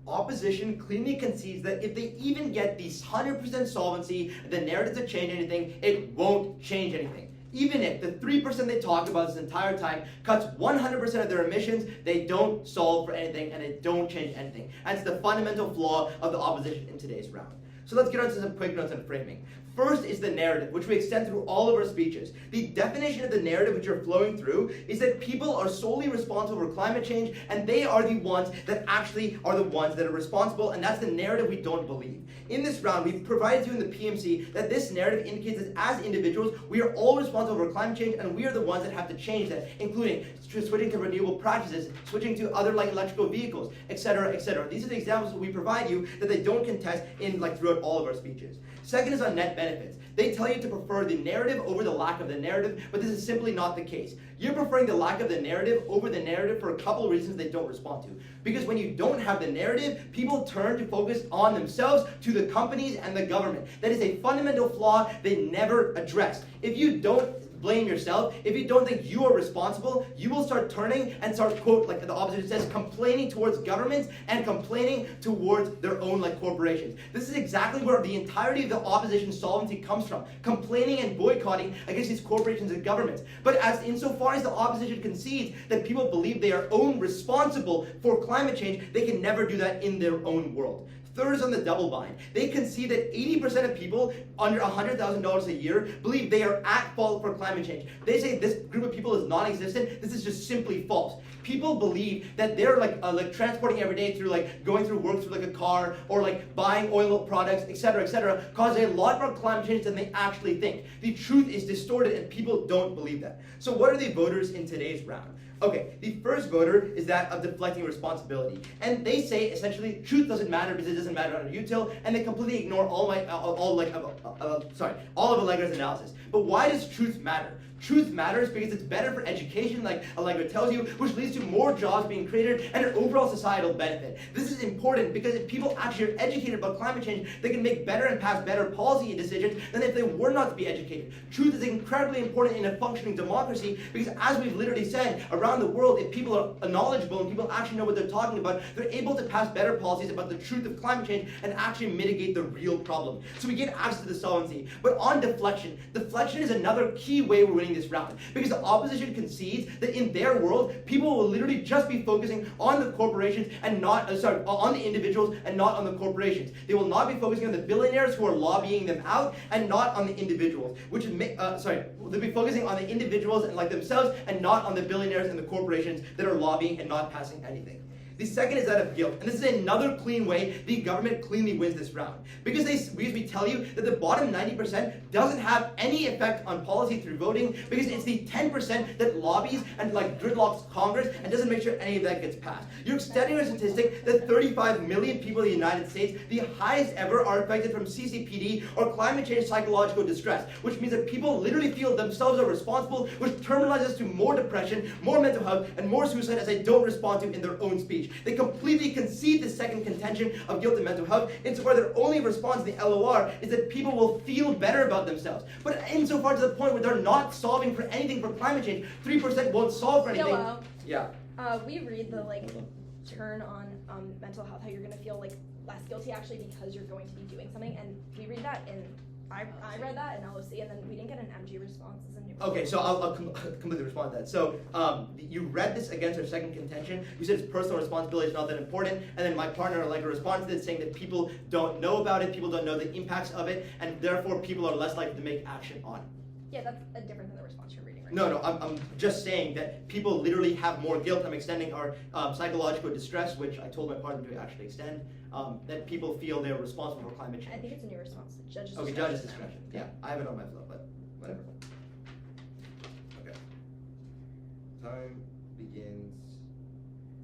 Speaker 1: Opposition clearly concedes that if they even get these 100% solvency, the narrative to change anything, it won't change anything. Even if the 3% they talk about this entire time cuts 100% of their emissions, they don't solve for anything and they don't change anything. That's the fundamental flaw of the opposition in today's round. So let's get on to some quick notes on framing. First is the narrative, which we extend through all of our speeches. The definition of the narrative which you're flowing through is that people are solely responsible for climate change and they are the ones that actually are the ones that are responsible, and that's the narrative we don't believe. In this round, we've provided you in the PMC that this narrative indicates that as individuals, we are all responsible for climate change and we are the ones that have to change that, including switching to renewable practices, switching to other like electrical vehicles, etc., etc. These are the examples that we provide you that they don't contest in like throughout all of our speeches. Second is on net benefits. They tell you to prefer the narrative over the lack of the narrative, but this is simply not the case. You're preferring the lack of the narrative over the narrative for a couple of reasons they don't respond to. Because when you don't have the narrative, people turn to focus on themselves, to the companies and the government. That is a fundamental flaw they never address. If you don't blame yourself, if you don't think you are responsible, you will start turning and start, quote, like the opposition says, complaining towards governments and complaining towards their own like corporations. This is exactly where the entirety of the opposition solvency comes from, complaining and boycotting against these corporations and governments. But as insofar as the opposition concedes that people believe they are responsible for climate change, they can never do that in their own world. Third is on the double bind. They concede that 80% of people under $100,000 a year believe they are at fault for climate change. They say this group of people is non-existent. This is just simply false. People believe that they're like transporting every day through like going through work through like a car or like buying oil products, etc., cause a lot more climate change than they actually think. The truth is distorted and people don't believe that. So what are the voters in today's round? Okay, the first voter is that of deflecting responsibility. And they say essentially truth doesn't matter because it doesn't matter under util, and they completely ignore all of Allegra's analysis. But why does truth matter? Truth matters because it's better for education, like Allegra tells you, which leads to more jobs being created and an overall societal benefit. This is important because if people actually are educated about climate change, they can make better and pass better policy decisions than if they were not to be educated. Truth is incredibly important in a functioning democracy because, as we've literally said, around the world, if people are knowledgeable and people actually know what they're talking about, they're able to pass better policies about the truth of climate change and actually mitigate the real problem. So we get access to the solvency. But on deflection is another key way we're winning this round, because the opposition concedes that in their world, people will literally just be focusing on the corporations and not, on the individuals and not on the corporations. They will not be focusing on the billionaires who are lobbying them out and not on the individuals, they'll be focusing on the individuals and like themselves and not on the billionaires and the corporations that are lobbying and not passing anything. The second is that of guilt, and this is another clean way the government cleanly wins this round. Because we tell you that the bottom 90% doesn't have any effect on policy through voting, because it's the 10% that lobbies and like gridlocks Congress and doesn't make sure any of that gets passed. You're extending a statistic that 35 million people in the United States, the highest ever, are affected from CCPD or climate change psychological distress, which means that people literally feel themselves are responsible, which terminalizes to more depression, more mental health, and more suicide as they don't respond to in their own speech. They completely concede the second contention of guilt and mental health, insofar their only response to the LOR is that people will feel better about themselves. But insofar to the point where they're not solving for anything for climate change, 3% won't solve for anything.
Speaker 2: Yellow.
Speaker 1: Yeah.
Speaker 2: We read the like
Speaker 4: Hold on.
Speaker 2: turn on mental health, how you're gonna feel like less guilty actually because you're going to be doing something, and we read that in I read that in LOC, and then we didn't get an MG response as a new.
Speaker 1: Okay, so I'll completely respond to that. So you read this against our second contention. You said it's personal responsibility is not that important, and then my partner like a response to this saying that people don't know about it, people don't know the impacts of it, and therefore people are less likely to make action on it.
Speaker 2: Yeah, that's different than the response you're reading right
Speaker 1: No,
Speaker 2: now.
Speaker 1: I'm just saying that people literally have more guilt. I'm extending our psychological distress, which I told my partner to actually extend, that people feel they're responsible for climate change.
Speaker 2: I think it's a new response. Judge's
Speaker 1: Okay,
Speaker 2: discretion
Speaker 1: judge's
Speaker 2: now.
Speaker 1: discretion. Yeah, I have it on my flow, but whatever. Okay. Time begins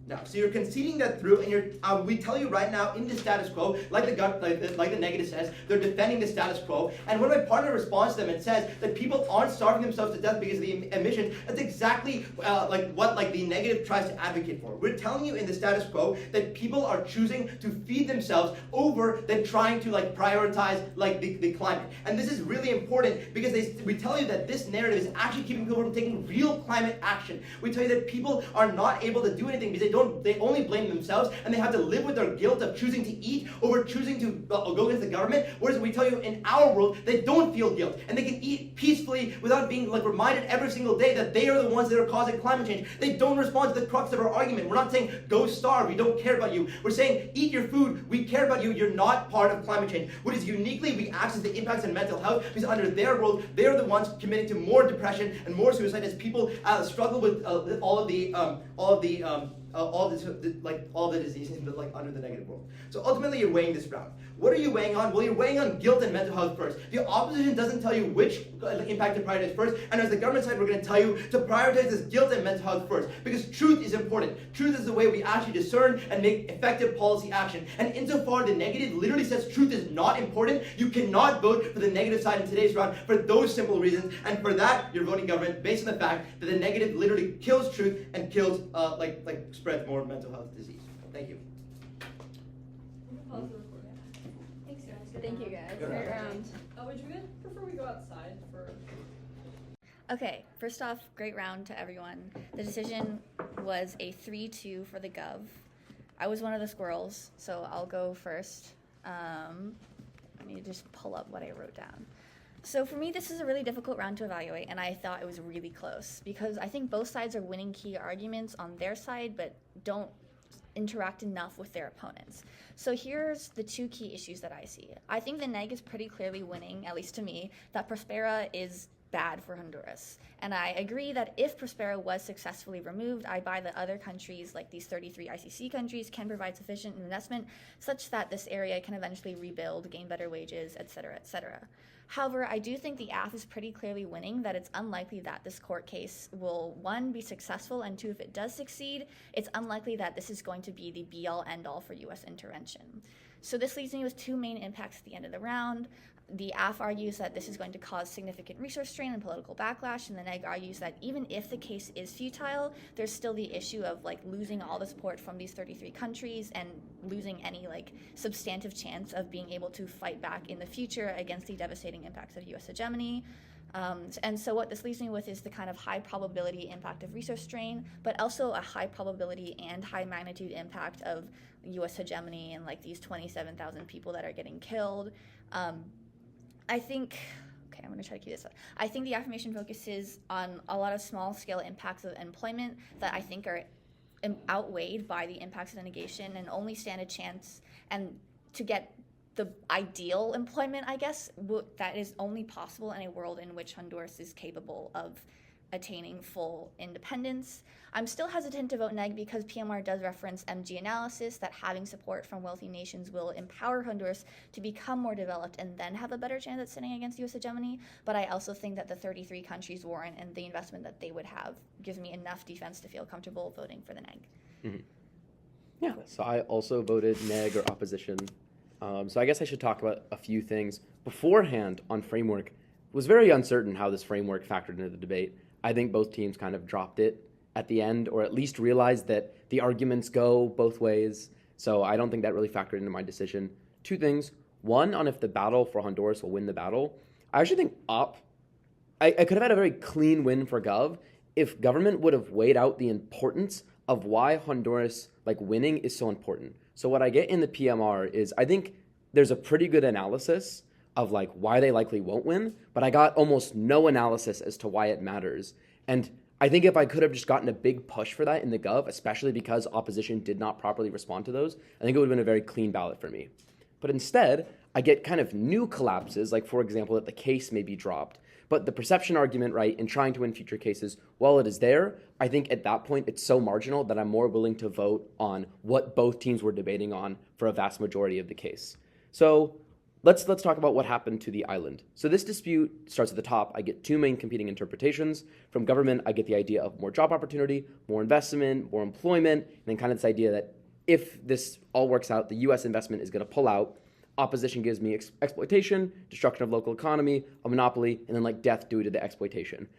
Speaker 1: now. So you're conceding that through, and we tell you right now in the status quo, like the negative says, they're defending the status quo. And when my partner responds to them and says that people aren't starving themselves to death because of the emissions, that's exactly what the negative tries to advocate for. We're telling you in the status quo that people are choosing to feed themselves over than trying to prioritize the climate. And this is really important because we tell you that this narrative is actually keeping people from taking real climate action. We tell you that people are not able to do anything because they only blame themselves, and they have to live with their guilt of choosing to eat over choosing to go against the government. Whereas we tell you in our world, they don't feel guilt, and they can eat peacefully without being reminded every single day that they are the ones that are causing climate change. They don't respond to the crux of our argument. We're not saying go starve, we don't care about you. We're saying eat your food, we care about you, you're not part of climate change. What is uniquely, we access the impacts on mental health because under their world, they're the ones committing to more depression and more suicide as people struggle with all the diseases under the negative world. So ultimately you're weighing this round. What are you weighing on? Well, you're weighing on guilt and mental health first. The opposition doesn't tell you which impact to prioritize first, and as the government side, we're going to tell you to prioritize this guilt and mental health first, because truth is important. Truth is the way we actually discern and make effective policy action. And insofar the negative literally says truth is not important, you cannot vote for the negative side in today's round for those simple reasons, and for that, you're voting government based on the fact that the negative literally kills truth and kills, spreads more mental health disease. Thank you.
Speaker 3: Pause the recording.
Speaker 6: Thanks, guys.
Speaker 2: Thank you guys.
Speaker 1: Good
Speaker 2: Great
Speaker 1: round.
Speaker 2: round.
Speaker 3: Would you guys prefer we go outside for?
Speaker 7: Okay, first off, great round to everyone. The decision was a 3-2 for the Gov. I was one of the squirrels, so I'll go first. I need to just pull up what I wrote down. So for me, this is a really difficult round to evaluate, and I thought it was really close because I think both sides are winning key arguments on their side, but don't interact enough with their opponents. So here's the two key issues that I see. I think the neg is pretty clearly winning, at least to me, that Prospera is bad for Honduras. And I agree that if Prospera was successfully removed, I buy that other countries, like these 33 ICC countries, can provide sufficient investment such that this area can eventually rebuild, gain better wages, et cetera, et cetera. However, I do think the AF is pretty clearly winning, that it's unlikely that this court case will, one, be successful, and two, if it does succeed, it's unlikely that this is going to be the be-all, end-all for U.S. intervention. So this leaves me with two main impacts at the end of the round. The AF argues that this is going to cause significant resource strain and political backlash, and the neg argues that even if the case is futile, there's still the issue of losing all the support from these 33 countries and losing any substantive chance of being able to fight back in the future against the devastating impacts of U.S. hegemony. And so what this leaves me with is the kind of high probability impact of resource strain, but also a high probability and high magnitude impact of U.S. hegemony and these 27,000 people that are getting killed. I think, I'm going to try to keep this up. I think the affirmation focuses on a lot of small-scale impacts of employment that I think are outweighed by the impacts of the negation and only stand a chance and to get the ideal employment, I guess, that is only possible in a world in which Honduras is capable of attaining full independence. I'm still hesitant to vote neg because PMR does reference MG analysis that having support from wealthy nations will empower Honduras to become more developed and then have a better chance at standing against U.S. hegemony. But I also think that the 33 countries warrant and the investment that they would have gives me enough defense to feel comfortable voting for the neg.
Speaker 8: Mm-hmm. Yeah, so I also voted neg or opposition. So I guess I should talk about a few things. Beforehand on framework, was very uncertain how this framework factored into the debate. I think both teams kind of dropped it at the end, or at least realized that the arguments go both ways. So I don't think that really factored into my decision. Two things. One, on if the battle for Honduras will win the battle. I actually think I could have had a very clean win for Gov if government would have weighed out the importance of why Honduras winning is so important. So what I get in the PMR is I think there's a pretty good analysis of why they likely won't win, but I got almost no analysis as to why it matters. And I think if I could have just gotten a big push for that in the Gov, especially because opposition did not properly respond to those, I think it would have been a very clean ballot for me. But instead, I get kind of new collapses, for example, that the case may be dropped. But the perception argument, right, in trying to win future cases, while it is there, I think at that point it's so marginal that I'm more willing to vote on what both teams were debating on for a vast majority of the case. So let's talk about what happened to the island. So this dispute starts at the top. I get two main competing interpretations. From government, I get the idea of more job opportunity, more investment, more employment, and then kind of this idea that if this all works out, the U.S. investment is going to pull out. Opposition gives me exploitation, destruction of local economy, a monopoly, and then death due to the exploitation.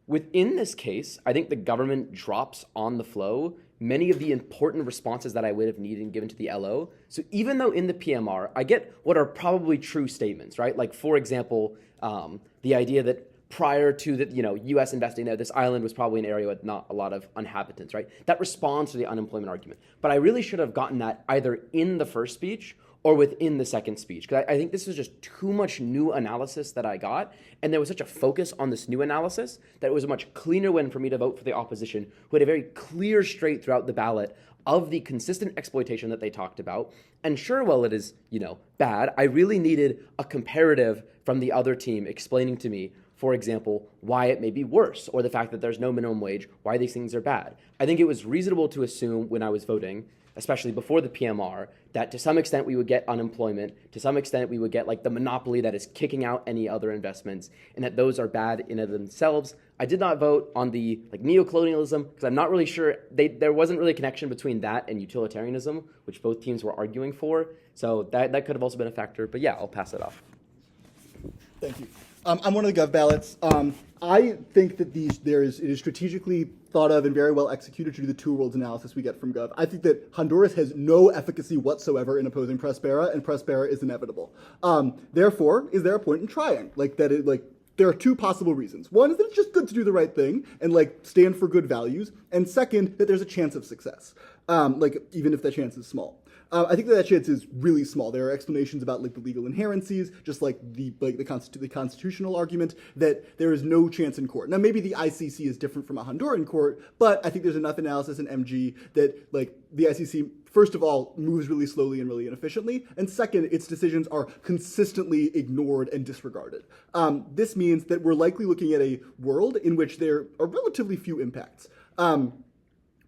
Speaker 8: Within this case, I think the government drops on the flow many of the important responses that I would have needed and given to the LO. So even though in the PMR, I get what are probably true statements, right? For example, the idea that prior to the U.S. investing there, this island was probably an area with not a lot of inhabitants, right? That responds to the unemployment argument. But I really should have gotten that either in the first speech or within the second speech, because I think this was just too much new analysis that I got, and there was such a focus on this new analysis that it was a much cleaner win for me to vote for the opposition, who had a very clear straight throughout the ballot of the consistent exploitation that they talked about. And sure, while it is, bad, I really needed a comparative from the other team explaining to me, for example, why it may be worse, or the fact that there's no minimum wage, why these things are bad. I think it was reasonable to assume when I was voting, especially before the PMR, that to some extent we would get unemployment, to some extent we would get the monopoly that is kicking out any other investments, and that those are bad in and of themselves. I did not vote on the neocolonialism because I'm not really sure, there wasn't really a connection between that and utilitarianism, which both teams were arguing for. So that could have also been a factor, but yeah, I'll pass it off.
Speaker 9: Thank you. I'm one of the Gov ballots. I think that it is strategically thought of and very well executed to do the two worlds analysis we get from Gov. I think that Honduras has no efficacy whatsoever in opposing Prospera, and Prospera is inevitable. Therefore, is there a point in trying? There are two possible reasons. One is that it's just good to do the right thing and stand for good values, and second, that there's a chance of success, even if that chance is small. I think that chance is really small. There are explanations about the legal inherencies, just the constitutional argument that there is no chance in court. Now maybe the ICC is different from a Honduran court, but I think there's enough analysis in MG that the ICC first of all moves really slowly and really inefficiently, and second, its decisions are consistently ignored and disregarded. This means that we're likely looking at a world in which there are relatively few impacts.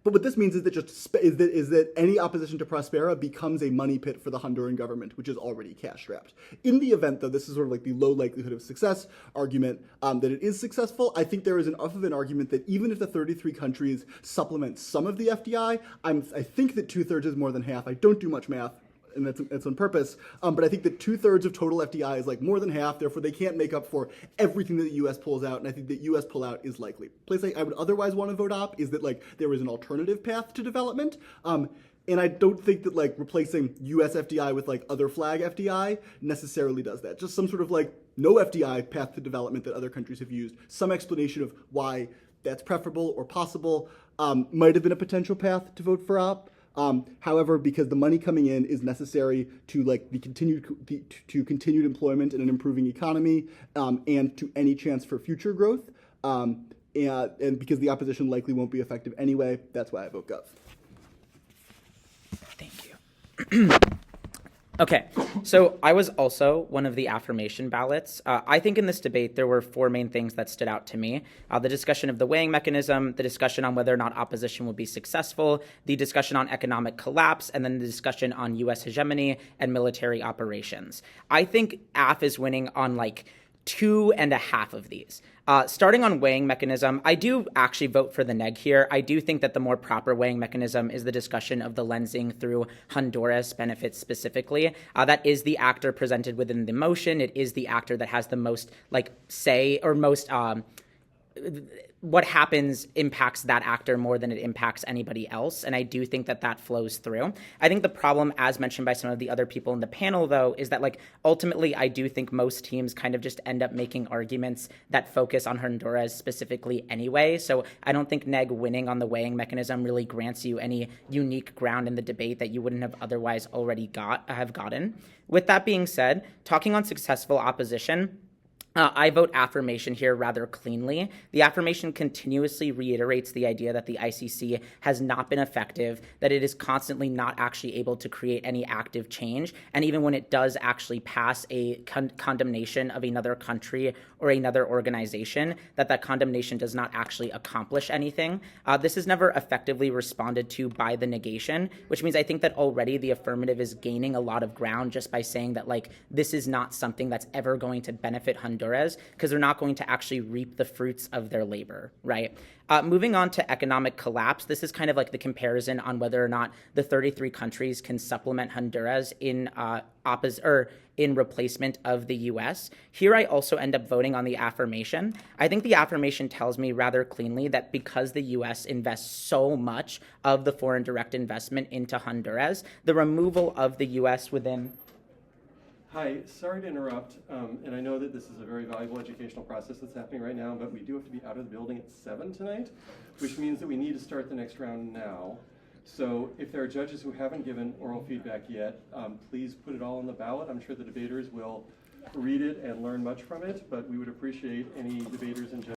Speaker 9: But what this means is that any opposition to Prospera becomes a money pit for the Honduran government, which is already cash-strapped. In the event, though, this is sort of the low likelihood of success argument, that it is successful, I think there is enough of an argument that even if the 33 countries supplement some of the FDI, I think that 2/3 is more than half. I don't do much math, and that's on purpose, but I think that 2/3 of total FDI is more than half, therefore they can't make up for everything that the U.S. pulls out, and I think that U.S. pullout is likely. Place I would otherwise want to vote op is that there is an alternative path to development, and I don't think that replacing U.S. FDI with other flag FDI necessarily does that. Just some sort of no FDI path to development that other countries have used, some explanation of why that's preferable or possible, might have been a potential path to vote for op. However, because the money coming in is necessary to the continued employment and an improving economy, and to any chance for future growth, and because the opposition likely won't be effective anyway, that's why I vote Gov.
Speaker 10: Thank you. Okay, so I was also one of the affirmation ballots. I think in this debate there were four main things that stood out to me. The discussion of the weighing mechanism, the discussion on whether or not opposition will be successful, the discussion on economic collapse, and then the discussion on U.S. hegemony and military operations. I think AF is winning on 2.5 of these. Starting on weighing mechanism, I do actually vote for the neg here. I do think that the more proper weighing mechanism is the discussion of the lensing through Honduras benefits specifically. That is the actor presented within the motion. It is the actor that has the most say or most what happens impacts that actor more than it impacts anybody else, and I do think that that flows through. I think the problem, as mentioned by some of the other people in the panel, though, is that, like, ultimately I do think most teams kind of just end up making arguments that focus on Honduras specifically anyway, so I don't think neg winning on the weighing mechanism really grants you any unique ground in the debate that you wouldn't have otherwise already gotten. With that being said, talking on successful opposition, I vote affirmation here rather cleanly. The affirmation continuously reiterates the idea that the ICC has not been effective, that it is constantly not actually able to create any active change, and even when it does actually pass a condemnation of another country or another organization, that condemnation does not actually accomplish anything. This is never effectively responded to by the negation, which means I think that already the affirmative is gaining a lot of ground just by saying that, like, this is not something that's ever going to benefit Honduras, because they're not going to actually reap the fruits of their labor, right? Moving on to economic collapse, this is kind of like the comparison on whether or not the 33 countries can supplement Honduras in replacement of the U.S. Here I also end up voting on the affirmation. I think the affirmation tells me rather cleanly that because the U.S. invests so much of the foreign direct investment into Honduras, the removal of the U.S. within...
Speaker 11: Hi, sorry to interrupt, and I know that this is a very valuable educational process that's happening right now, but we do have to be out of the building at 7 tonight, which means that we need to start the next round now. So if there are judges who haven't given oral feedback yet, please put it all on the ballot. I'm sure the debaters will read it and learn much from it, but we would appreciate any debaters and judges